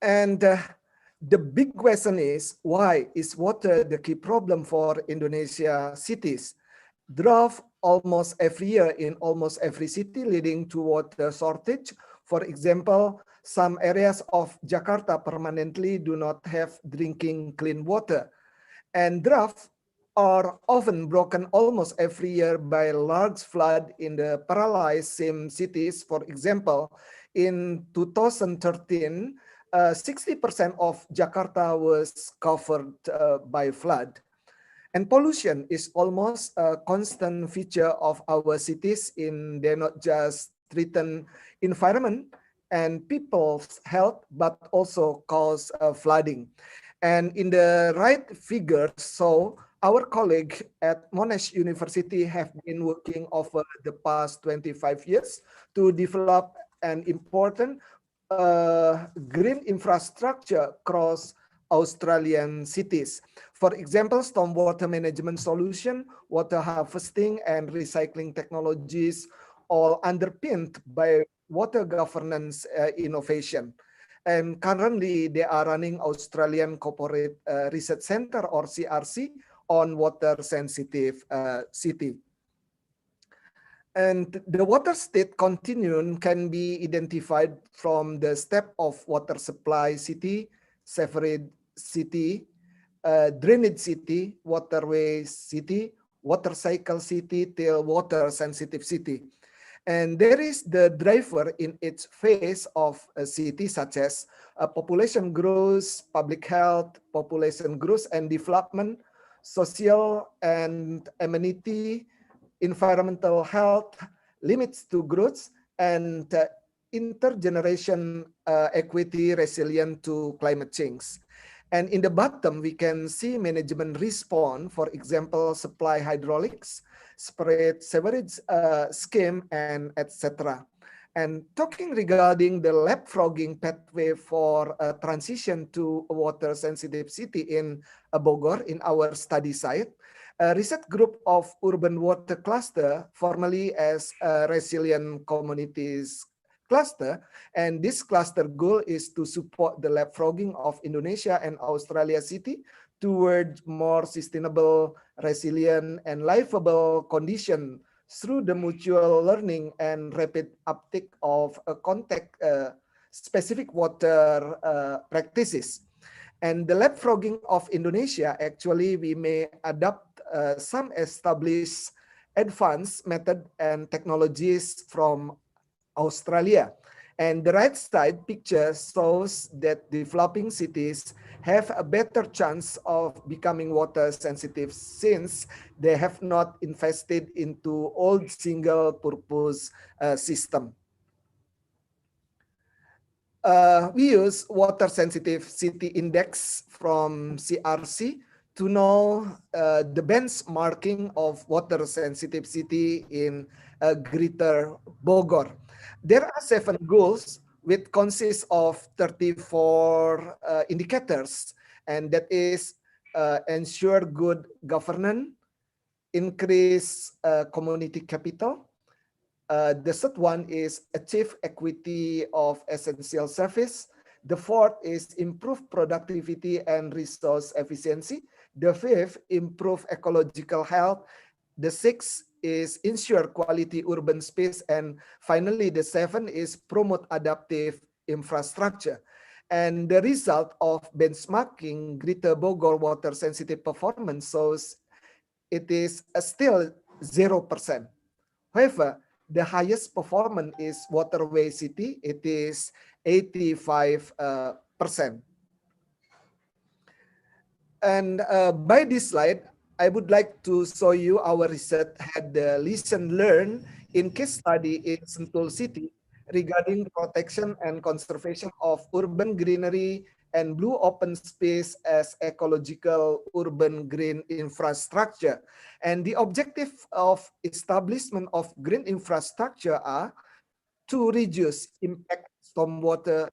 And the big question is, why is water the key problem for Indonesia cities? Drought almost every year in almost every city, leading to water shortage. For example, some areas of Jakarta permanently do not have drinking clean water. And drought are often broken almost every year by large flood in the paralyzed same cities. For example, in 2013, 60% of Jakarta was covered by flood. And pollution is almost a constant feature of our cities. They not just threaten environment and people's health, but also cause flooding. And in the right figures, so our colleague at Monash University have been working over the past 25 years to develop an important green infrastructure across Australian cities. For example, stormwater management solution, water harvesting and recycling technologies, all underpinned by water governance innovation. And currently they are running Australian Corporate Research Center or CRC on water sensitive city. And the water state continuum can be identified from the step of water supply city, sewerage city, drainage city, waterway city, water cycle city, till water sensitive city. And there is the driver in each phase of a city, such as population growth, public health, population growth and development, social and amenity, environmental health, limits to growth, and intergeneration equity resilient to climate change. And in the bottom, we can see management response, for example, supply hydraulics, spread sewerage scheme, and etc. And talking regarding the leapfrogging pathway for a transition to a water sensitive city in Bogor in our study site, a research group of urban water cluster, formerly as resilient communities cluster, and this cluster goal is to support the leapfrogging of Indonesia and Australia city towards more sustainable, resilient, and livable condition through the mutual learning and rapid uptake of contact specific water practices. And the leapfrogging of Indonesia, actually, we may adopt some established advanced method and technologies from Australia. And the right side picture shows that developing cities have a better chance of becoming water sensitive since they have not invested into old single purpose system. We use water sensitive city index from CRC to know the benchmarking of water sensitive city in Greater Bogor. There are 7 goals which consist of 34 indicators, and that is ensure good governance, increase community capital. The third one is achieve equity of essential service. The fourth is improve productivity and resource efficiency. The fifth, improve ecological health. The sixth is ensure quality urban space. And finally, the seventh is promote adaptive infrastructure. And the result of benchmarking Greater Bogor water sensitive performance shows it is still 0%. However, the highest performance is waterway city. It is 85%. And by this slide, I would like to show you our research had the lesson learned in case study in Sentul City regarding protection and conservation of urban greenery and blue open space as ecological urban green infrastructure. And the objective of establishment of green infrastructure are to reduce impact stormwater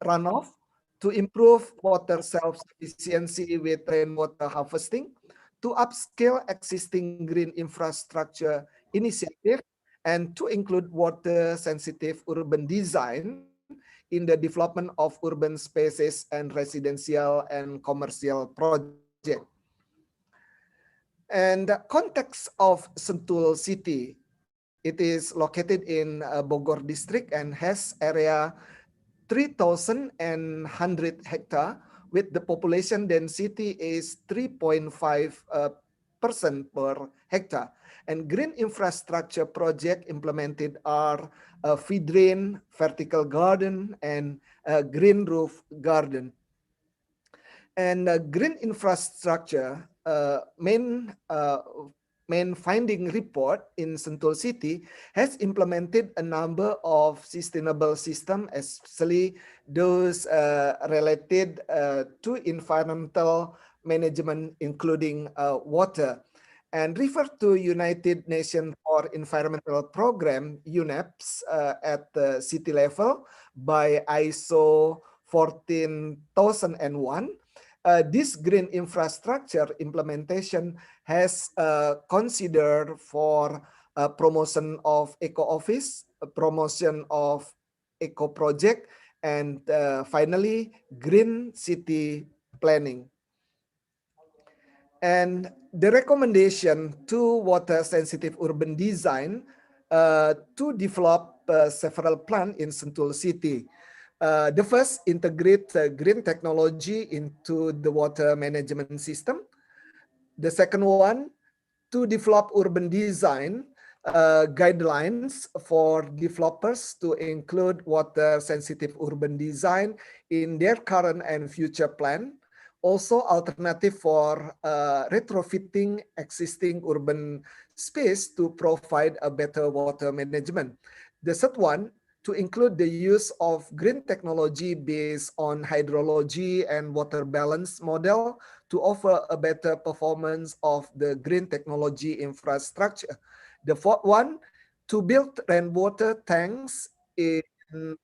runoff, to improve water self-sufficiency with rainwater harvesting, to upscale existing green infrastructure initiative, and to include water-sensitive urban design in the development of urban spaces and residential and commercial projects. And the context of Sentul City, it is located in Bogor district and has area 3,100 hectare, with the population density is 3.5% per hectare. And green infrastructure project implemented are a feed drain, vertical garden, and a green roof garden. And green infrastructure main finding report in Sentul City has implemented a number of sustainable systems, especially those related to environmental management, including water. And refer to United Nations for Environmental Program, UNEPs, at the city level by ISO 14001. This green infrastructure implementation has considered for promotion of eco office, promotion of eco project, And finally, green city planning. And the recommendation to water sensitive urban design to develop several plans in Sentul City. The first, integrate green technology into the water management system. The second one, to develop urban design guidelines for developers to include water sensitive urban design in their current and future plan. Also, alternative for retrofitting existing urban space to provide a better water management. The third one, to include the use of green technology based on hydrology and water balance model to offer a better performance of the green technology infrastructure. The fourth one, to build rainwater tanks in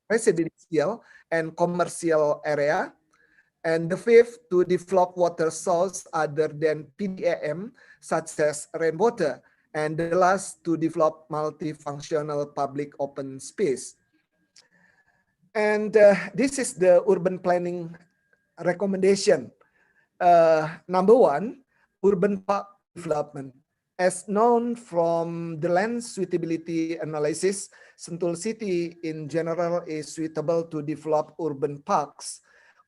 residential and commercial area. And the fifth, to develop water source other than PDAM, such as rainwater. And the last, to develop multifunctional public open space. And this is the urban planning recommendation. Number one, urban park development. As known from the land suitability analysis, Sentul City in general is suitable to develop urban parks.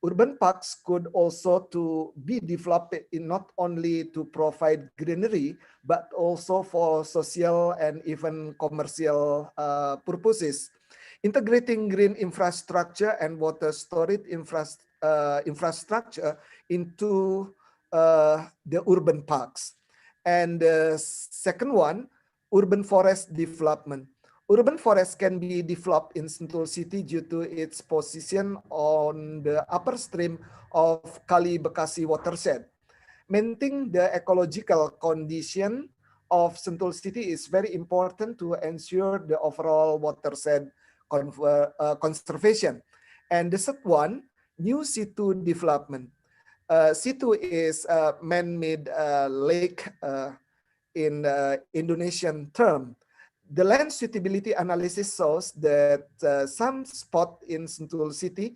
Urban parks could also to be developed in not only to provide greenery, but also for social and even commercial purposes. Integrating green infrastructure and water storage infrastructure into the urban parks. And the second one, urban forest development. Urban forest can be developed in Sentul City due to its position on the upper stream of Kali Bekasi watershed. Maintaining the ecological condition of Sentul City is very important to ensure the overall watershed conservation. And the third one, new situ development. Situ is a man-made lake in Indonesian term. The land suitability analysis shows that some spots in Sentul City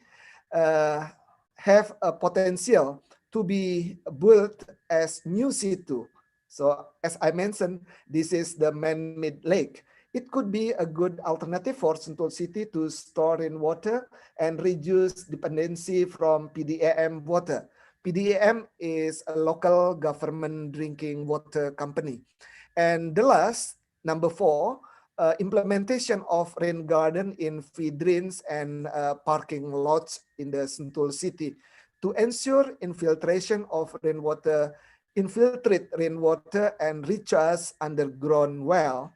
have a potential to be built as new situ. So as I mentioned, this is the man-made lake. It could be a good alternative for Sentul City to store in water and reduce dependency from PDAM water. PDAM is a local government drinking water company. And the last, number four, implementation of rain garden in feed drains and parking lots in the Sentul City to ensure infiltration of rainwater, infiltrate rainwater and recharge underground well.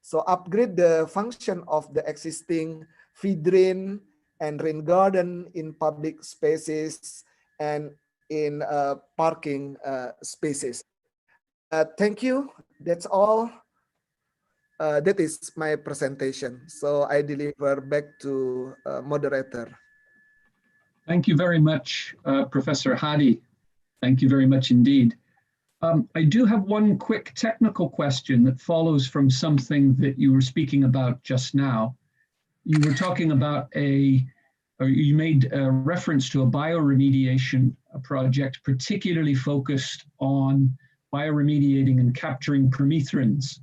So upgrade the function of the existing feed drain and rain garden in public spaces and in parking spaces. Thank you. That's all. That is my presentation. So I deliver back to moderator. Thank you very much, Professor Hadi. Thank you very much indeed. I do have one quick technical question that follows from something that you were speaking about just now. You were talking about or you made a reference to a bioremediation project particularly focused on bioremediating and capturing permethrins.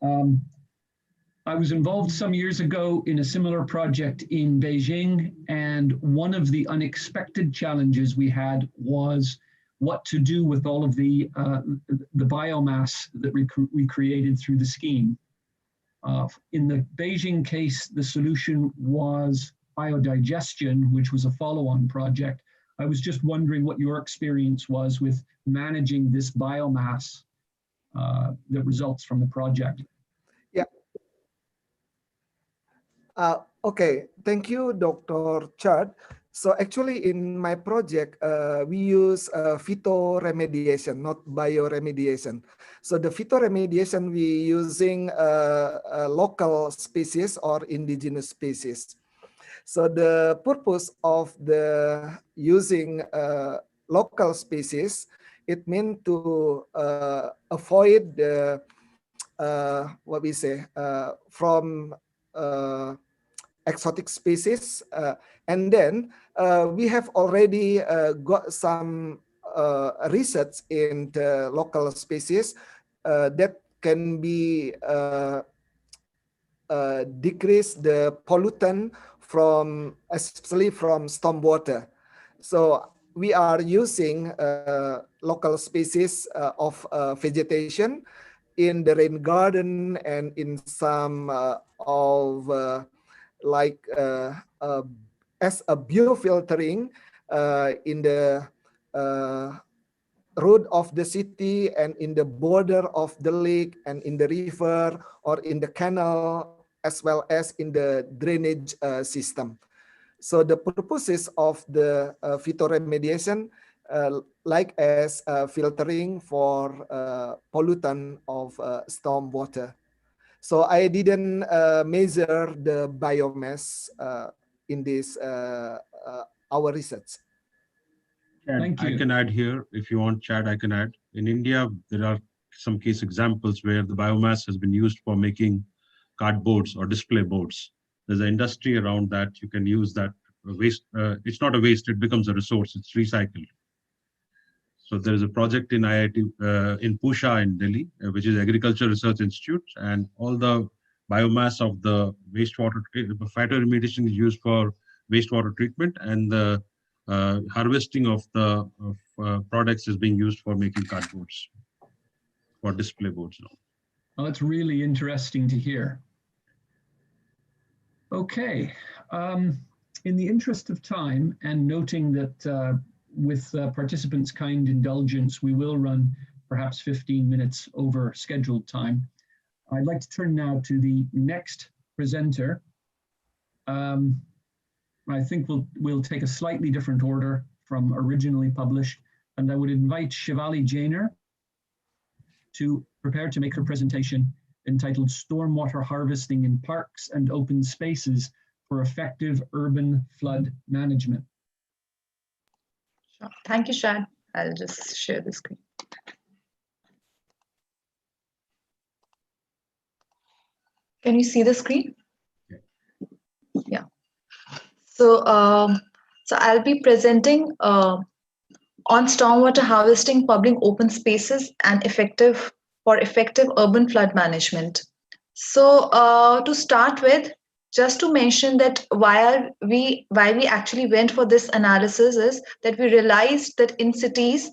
I was involved some years ago in a similar project in Beijing, and one of the unexpected challenges we had was what to do with all of the biomass that we created through the scheme. In the Beijing case, the solution was biodigestion, which was a follow-on project. I was just wondering what your experience was with managing this biomass that results from the project. Yeah. Okay, thank you, Dr. Chad. So actually in my project, we use phytoremediation, not bioremediation. So the phytoremediation, we using local species or indigenous species. So the purpose of the using local species, it means to avoid the, what we say, from exotic species. And then we have already got some research in the local species that can be decrease the pollutant from, especially from stormwater. So we are using local species of vegetation in the rain garden and in some of like as a biofiltering in the road of the city and in the border of the lake and in the river or in the canal, as well as in the drainage system. So the purposes of the phytoremediation, like as filtering for pollutant of storm water. So I didn't measure the biomass in this our research. Thank you. I can add here, if you want, Chad, I can add. In India, there are some case examples where the biomass has been used for making cardboards or display boards. There's an industry around that. You can use that waste. It's not a waste, it becomes a resource. It's recycled. So there is a project in IIT, in Pusha in Delhi, which is Agriculture Research Institute, and all the biomass of the wastewater, phytoremediation is used for wastewater treatment, and the harvesting of the products is being used for making cardboards, for display boards now. Well, that's really interesting to hear. Okay, in the interest of time and noting that with participants' kind indulgence, we will run perhaps 15 minutes over scheduled time. I'd like to turn now to the next presenter. I think we'll take a slightly different order from originally published, and I would invite Shivali Jainer to prepare to make her presentation entitled Stormwater Harvesting in Parks and Open Spaces for Effective Urban Flood Management. Sure. Thank you, Shad. I'll just share the screen. Can you see the screen? Yeah. So, so I'll be presenting on stormwater harvesting, public open spaces, and effective urban flood management. So, to start with, just to mention that why we actually went for this analysis is that we realized that in cities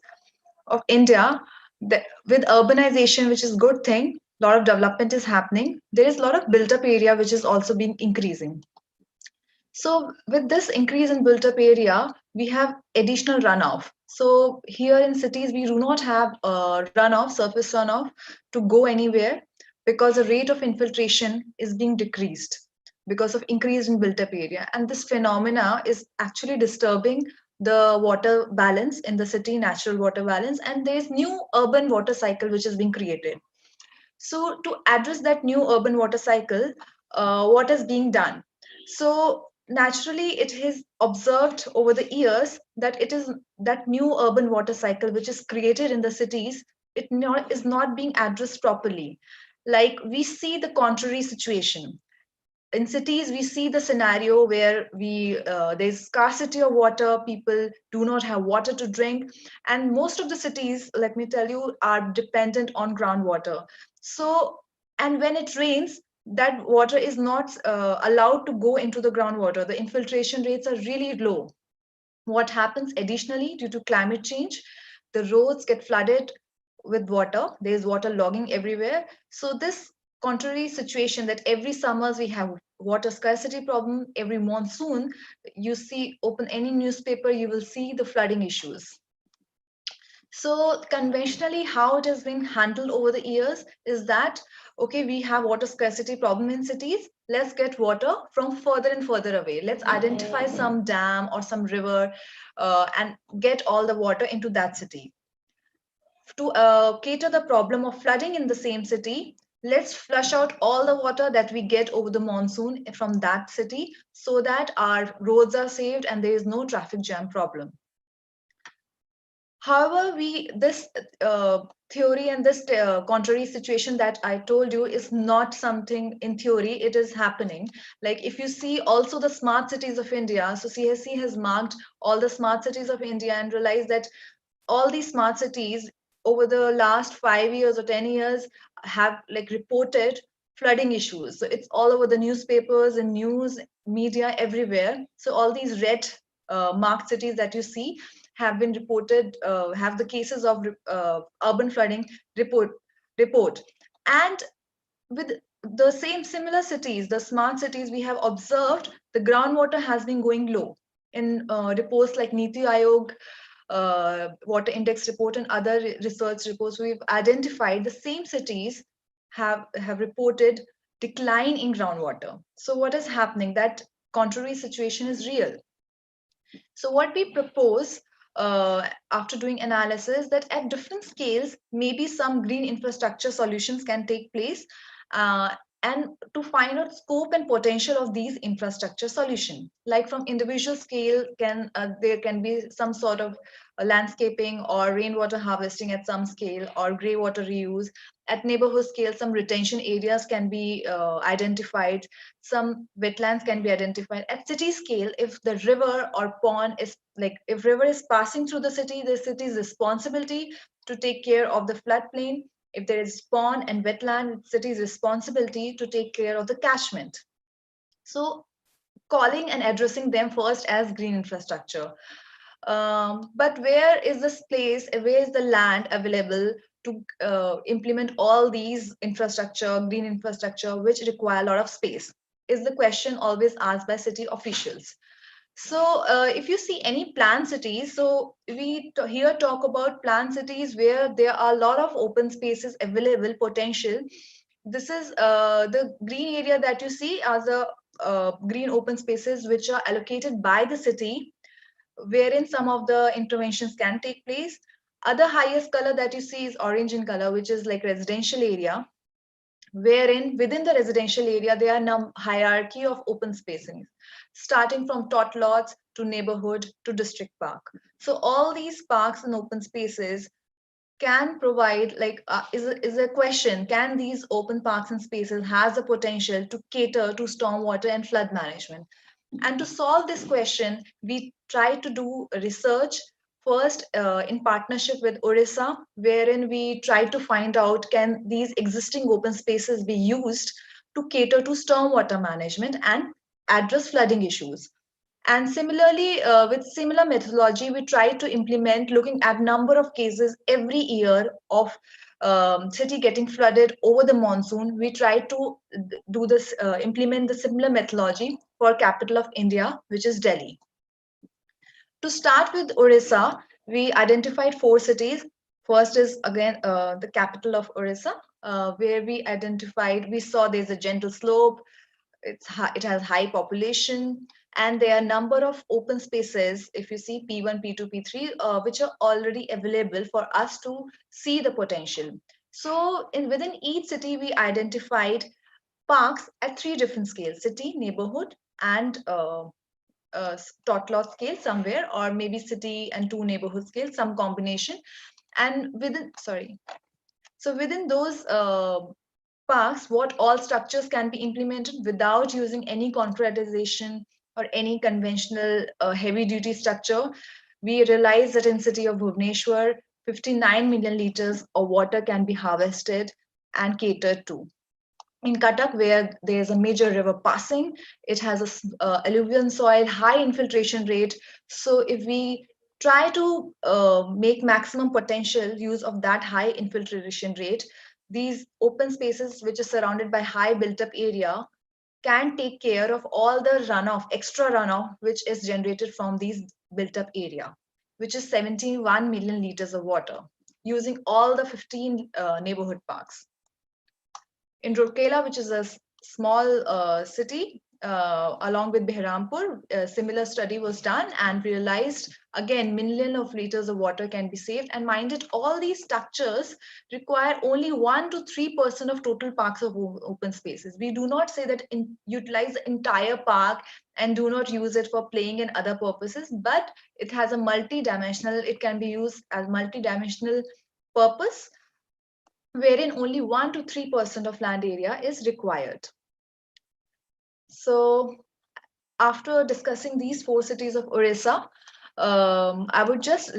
of India, with urbanization, which is a good thing, a lot of development is happening. There is a lot of built-up area which is also been increasing. So with this increase in built-up area, we have additional runoff. So here in cities, we do not have runoff, surface runoff to go anywhere because the rate of infiltration is being decreased because of increase in built-up area. And this phenomena is actually disturbing the water balance in the city, natural water balance, and there's new urban water cycle which is being created. So to address that new urban water cycle, what is being done? So naturally, it is observed over the years that it is that new urban water cycle which is created in the cities, is not being addressed properly. Like we see the contrary situation. In cities, we see the scenario where there's scarcity of water, people do not have water to drink, and most of the cities, let me tell you, are dependent on groundwater. So, and when it rains, that water is not allowed to go into the groundwater. The infiltration rates are really low. What happens additionally due to climate change? The roads get flooded with water. There's water logging everywhere. So this contrary situation that every summers we have water scarcity problem, every monsoon, you see, open any newspaper, you will see the flooding issues. So conventionally, how it has been handled over the years is that, okay, we have water scarcity problem in cities. Let's get water from further and further away. Let's identify some dam or some river and get all the water into that city. To cater the problem of flooding in the same city, let's flush out all the water that we get over the monsoon from that city so that our roads are saved and there is no traffic jam problem. However, this theory and this contrary situation that I told you is not something in theory, it is happening. Like if you see also the smart cities of India, so CSC has marked all the smart cities of India and realized that all these smart cities over the last 5 years or 10 years have like reported flooding issues. So it's all over the newspapers and news media everywhere. So all these red marked cities that you see have been reported, have the cases of urban flooding report. And with the similar cities, the smart cities, we have observed the groundwater has been going low. In reports like Niti Aayog water index report and other research reports, we've identified the same cities have reported decline in groundwater. So what is happening? That contrary situation is real. So what we propose after doing analysis, that at different scales, maybe some green infrastructure solutions can take place, and to find out scope and potential of these infrastructure solution. Like from individual scale, there can be some sort of landscaping or rainwater harvesting at some scale, or grey water reuse. At neighborhood scale, some retention areas can be identified, some wetlands can be identified. At city scale, if the river or pond is like, if river is passing through the city's responsibility to take care of the floodplain. If there is pond and wetland, it's city's responsibility to take care of the catchment. So calling and addressing them first as green infrastructure. But where is this place, where is the land available to implement all these infrastructure, green infrastructure, which require a lot of space, is the question always asked by city officials. So if you see any planned cities, so we here talk about planned cities where there are a lot of open spaces available, potential. This is the green area that you see as a green open spaces which are allocated by the city, wherein some of the interventions can take place. Other highest color that you see is orange in color, which is like residential area, wherein within the residential area, there are a hierarchy of open spacing, starting from tot lots to neighborhood to district park. So all these parks and open spaces can provide, like, is a question, can these open parks and spaces has the potential to cater to stormwater and flood management? And to solve this question, we try to do research first in partnership with Orissa, wherein we try to find out, can these existing open spaces be used to cater to stormwater management and address flooding issues. And similarly, with similar methodology, we try to implement, looking at number of cases every year of city getting flooded over the monsoon. We try to do this, implement the similar methodology for capital of India, which is Delhi. To start with Orissa, we identified 4 cities. First is again the capital of Orissa, where we saw there's a gentle slope, it has high population, and there are number of open spaces, if you see P1, P2, P3, which are already available for us to see the potential. So within each city, we identified parks at 3 different scales: city, neighborhood, and tot lot scale somewhere, or maybe city and 2 neighborhood scale, some combination. And within those parks, what all structures can be implemented without using any concretization or any conventional heavy duty structure. We realized that in city of Bhubaneswar, 59 million liters of water can be harvested and catered to. In Cuttack, where there's a major river passing, it has a alluvial soil, high infiltration rate. So if we try to make maximum potential use of that high infiltration rate, these open spaces, which is surrounded by high built up area, can take care of all the runoff, extra runoff, which is generated from these built up area, which is 71 million liters of water, using all the 15 neighborhood parks. In Rourkela, which is a small city, along with Behrampur, a similar study was done and realized again million of liters of water can be saved. And mind it, all these structures require only 1 to 3% of total parks of open spaces. We do not say that utilize the entire park and do not use it for playing and other purposes, but it has a multi-dimensional, it can be used as multi-dimensional purpose, wherein only 1 to 3% of land area is required. So after discussing these 4 cities of Orissa, I would just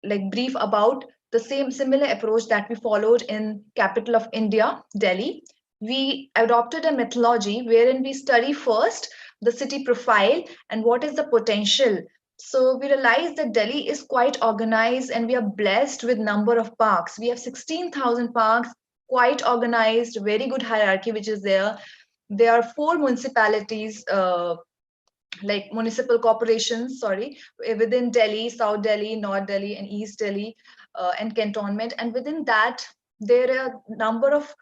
like brief about the similar approach that we followed in capital of India, Delhi. We adopted a methodology wherein we study first the city profile and what is the potential. So we realized that Delhi is quite organized and we are blessed with number of parks. We have 16,000 parks, quite organized, very good hierarchy which is there. There are 4 municipalities, like municipal corporations, within Delhi, South Delhi, North Delhi, and East Delhi, and cantonment. And within that, there are a number of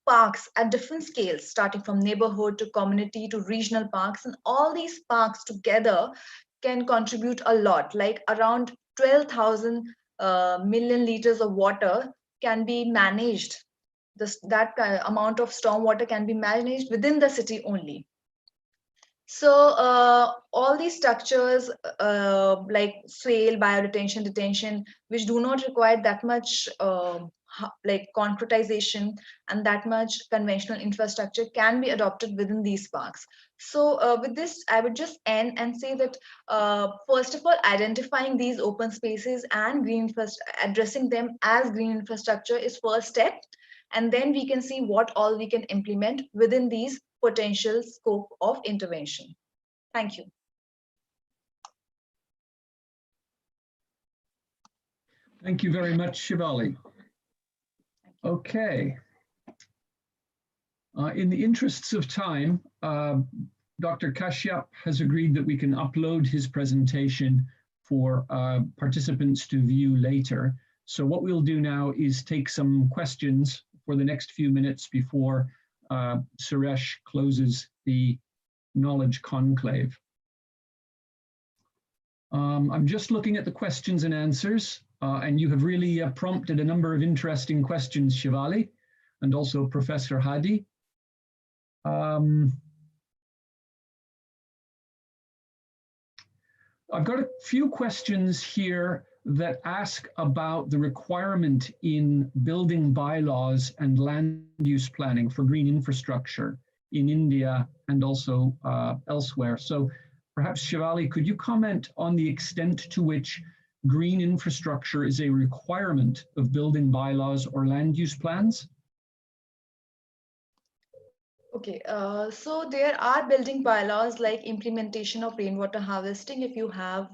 parks at different scales, starting from neighborhood to community to regional parks. And all these parks together can contribute a lot, like around 12,000 million liters of water can be managed. That amount of storm water can be managed within the city only. So all these structures like swale, bioretention, detention, which do not require that much like concretization and that much conventional infrastructure, can be adopted within these parks. So with this, I would just end and say that first of all, identifying these open spaces and addressing them as green infrastructure is first step. And then we can see what all we can implement within these potential scope of intervention. Thank you. Thank you very much, Shivali. Okay. In the interests of time, Dr. Kashyap has agreed that we can upload his presentation for participants to view later. So what we'll do now is take some questions for the next few minutes before Suresh closes the knowledge conclave. I'm just looking at the questions and answers, and you have really prompted a number of interesting questions, Shivali, and also Professor Hadi. I've got a few questions here that ask about the requirement in building bylaws and land use planning for green infrastructure in India and also elsewhere. So perhaps Shivali, could you comment on the extent to which green infrastructure is a requirement of building bylaws or land use plans? Okay, so there are building bylaws like implementation of rainwater harvesting if you have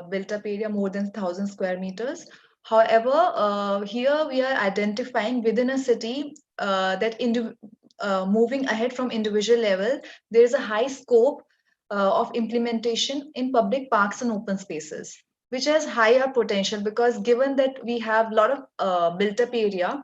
built up area more than 1,000 square meters. However, here we are identifying within a city that moving ahead from individual level, there is a high scope of implementation in public parks and open spaces, which has higher potential because given that we have a lot of built up area,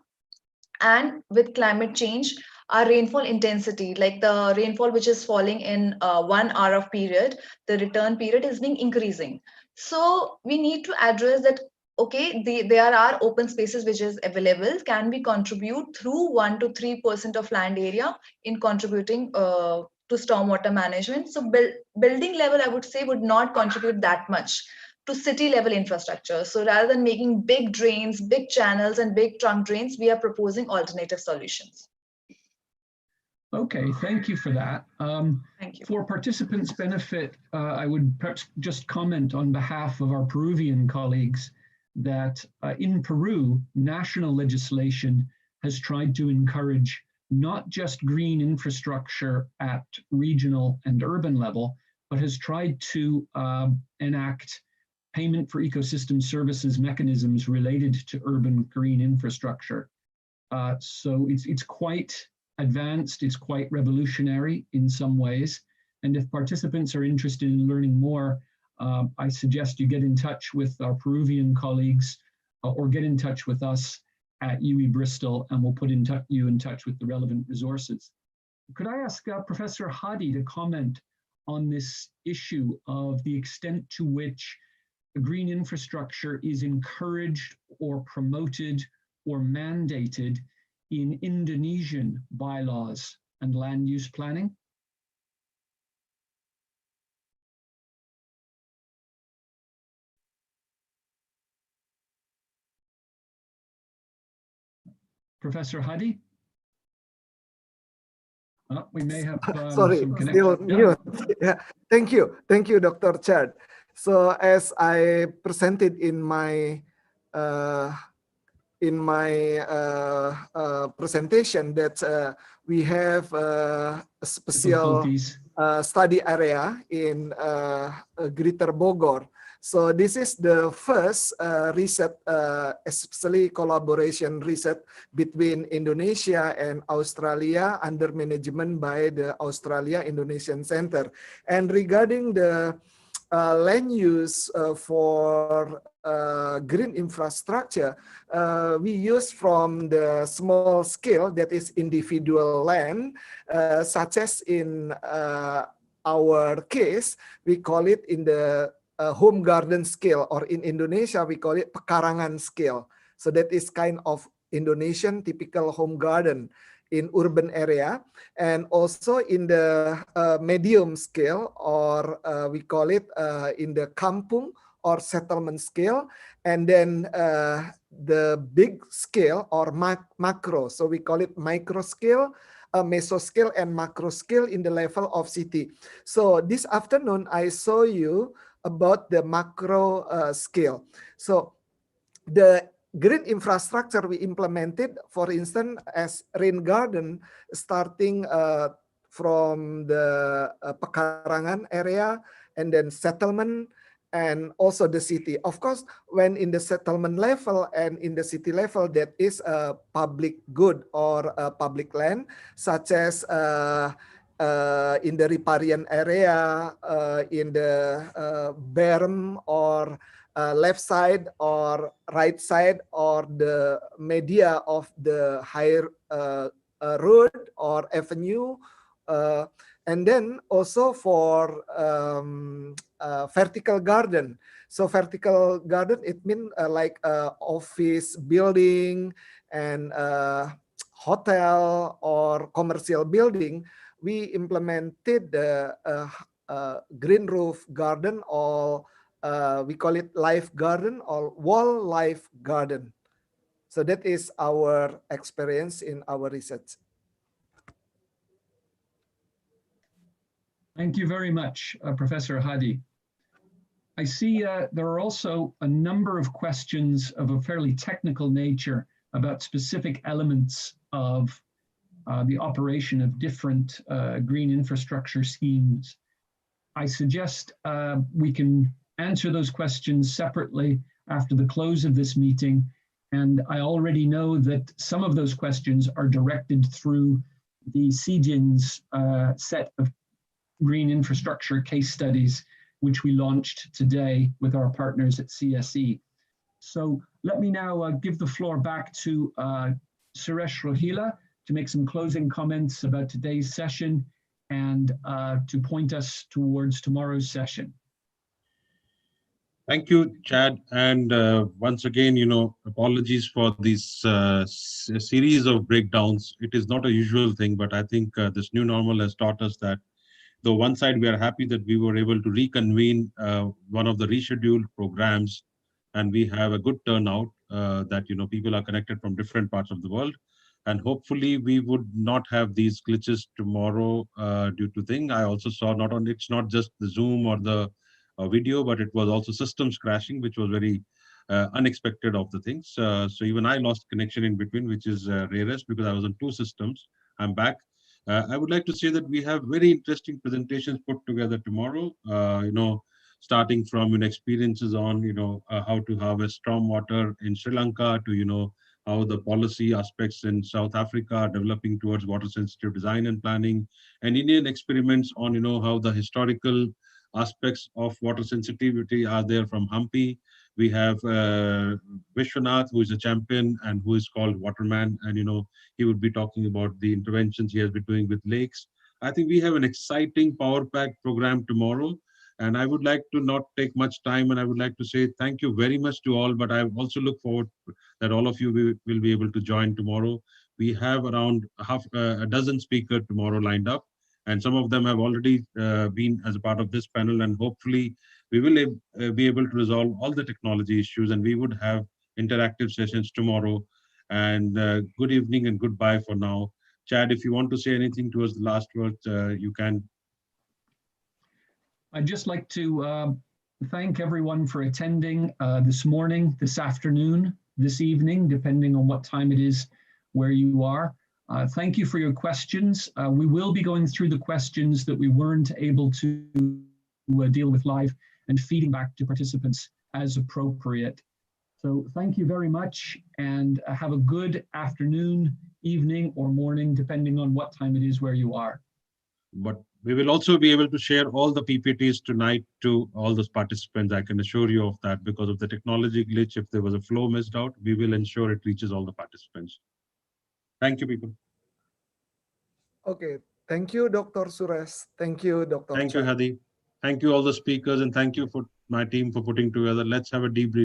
and with climate change, our rainfall intensity, like the rainfall which is falling in 1 hour of period, the return period is being increasing. So we need to address that, okay, there are open spaces which is available, can we contribute through 1 to 3% of land area in contributing to stormwater management. So building level, I would say, would not contribute that much to city level infrastructure. So rather than making big drains, big channels and big trunk drains, we are proposing alternative solutions. Okay, thank you for that. Thank you. For participants' benefit, I would perhaps just comment on behalf of our Peruvian colleagues that in Peru, national legislation has tried to encourage not just green infrastructure at regional and urban level, but has tried to enact payment for ecosystem services mechanisms related to urban green infrastructure. So it's quite advanced, it's quite revolutionary in some ways. And if participants are interested in learning more, I suggest you get in touch with our Peruvian colleagues or get in touch with us at UE Bristol and we'll put you in touch with the relevant resources. could I ask Professor Hadi to comment on this issue of the extent to which green infrastructure is encouraged or promoted or mandated in Indonesian bylaws and land use planning? Professor Hadi? Oh, we may have sorry, some still connection. mute. Yeah, thank you, Dr. Chad. So as I presented in my presentation, that we have a special study area in Greater Bogor. So this is the first research, especially collaboration research between Indonesia and Australia under management by the Australia Indonesian Center. And regarding the land use for green infrastructure, we use from the small scale, that is individual land, such as in our case, we call it in the home garden scale, or in Indonesia, we call it pekarangan scale. So that is kind of Indonesian typical home garden in urban area, and also in the medium scale, or we call it in the kampung or settlement scale, and then the big scale or macro. So we call it micro scale, meso scale, and macro scale in the level of city. So this afternoon, I saw you about the macro scale. So the green infrastructure we implemented, for instance, as rain garden, starting from the pekarangan area, and then settlement, and also the city. Of course, when in the settlement level and in the city level, that is a public good or a public land, such as in the riparian area, in the berm, or left side or right side, or the media of the higher road or avenue, and then also for vertical garden. So vertical garden, it means like office building and hotel or commercial building. We implemented the green roof garden, or we call it life garden or wall life garden. So that is our experience in our research. Thank you very much, Professor Hadi. I see there are also a number of questions of a fairly technical nature about specific elements of the operation of different green infrastructure schemes. I suggest we can answer those questions separately after the close of this meeting. And I already know that some of those questions are directed through the CGIN's set of green infrastructure case studies, which we launched today with our partners at CSE. So let me now give the floor back to Suresh Rohila to make some closing comments about today's session and to point us towards tomorrow's session. Thank you, Chad. And once again, apologies for this series of breakdowns. It is not a usual thing, but I think this new normal has taught us that, though one side we are happy that we were able to reconvene one of the rescheduled programs, and we have a good turnout that people are connected from different parts of the world, and hopefully we would not have these glitches tomorrow due to thing. I also saw it's not just the Zoom or the video, but it was also systems crashing, which was very unexpected of the things. So even I lost connection in between, which is rarest because I was on two systems. I'm back. I would like to say that we have very interesting presentations put together tomorrow, starting from experiences on, how to harvest stormwater in Sri Lanka to, how the policy aspects in South Africa are developing towards water sensitive design and planning, and Indian experiments on, how the historical aspects of water sensitivity are there from Hampi. We have Vishwanath, who is a champion and who is called Waterman, and he would be talking about the interventions he has been doing with lakes. I think we have an exciting power pack program tomorrow, and I would like to not take much time, and I would like to say thank you very much to all, but I also look forward that all of you will be able to join tomorrow. We have around a dozen speakers tomorrow lined up, and some of them have already been as a part of this panel, and hopefully we will be able to resolve all the technology issues, and we would have interactive sessions tomorrow. And good evening and goodbye for now. Chad, if you want to say anything towards the last words, you can. I'd just like to thank everyone for attending this morning, this afternoon, this evening, depending on what time it is where you are. Thank you for your questions. We will be going through the questions that we weren't able to deal with live and feeding back to participants as appropriate. So thank you very much, and have a good afternoon, evening, or morning, depending on what time it is where you are. But we will also be able to share all the PPTs tonight to all those participants. I can assure you of that. Because of the technology glitch, if there was a flow missed out, we will ensure it reaches all the participants. Thank you, people. Okay. Thank you, Dr. Suresh. Thank you, Dr. Thank you, Hadi. Thank you, all the speakers, and thank you for my team for putting together. Let's have a debrief.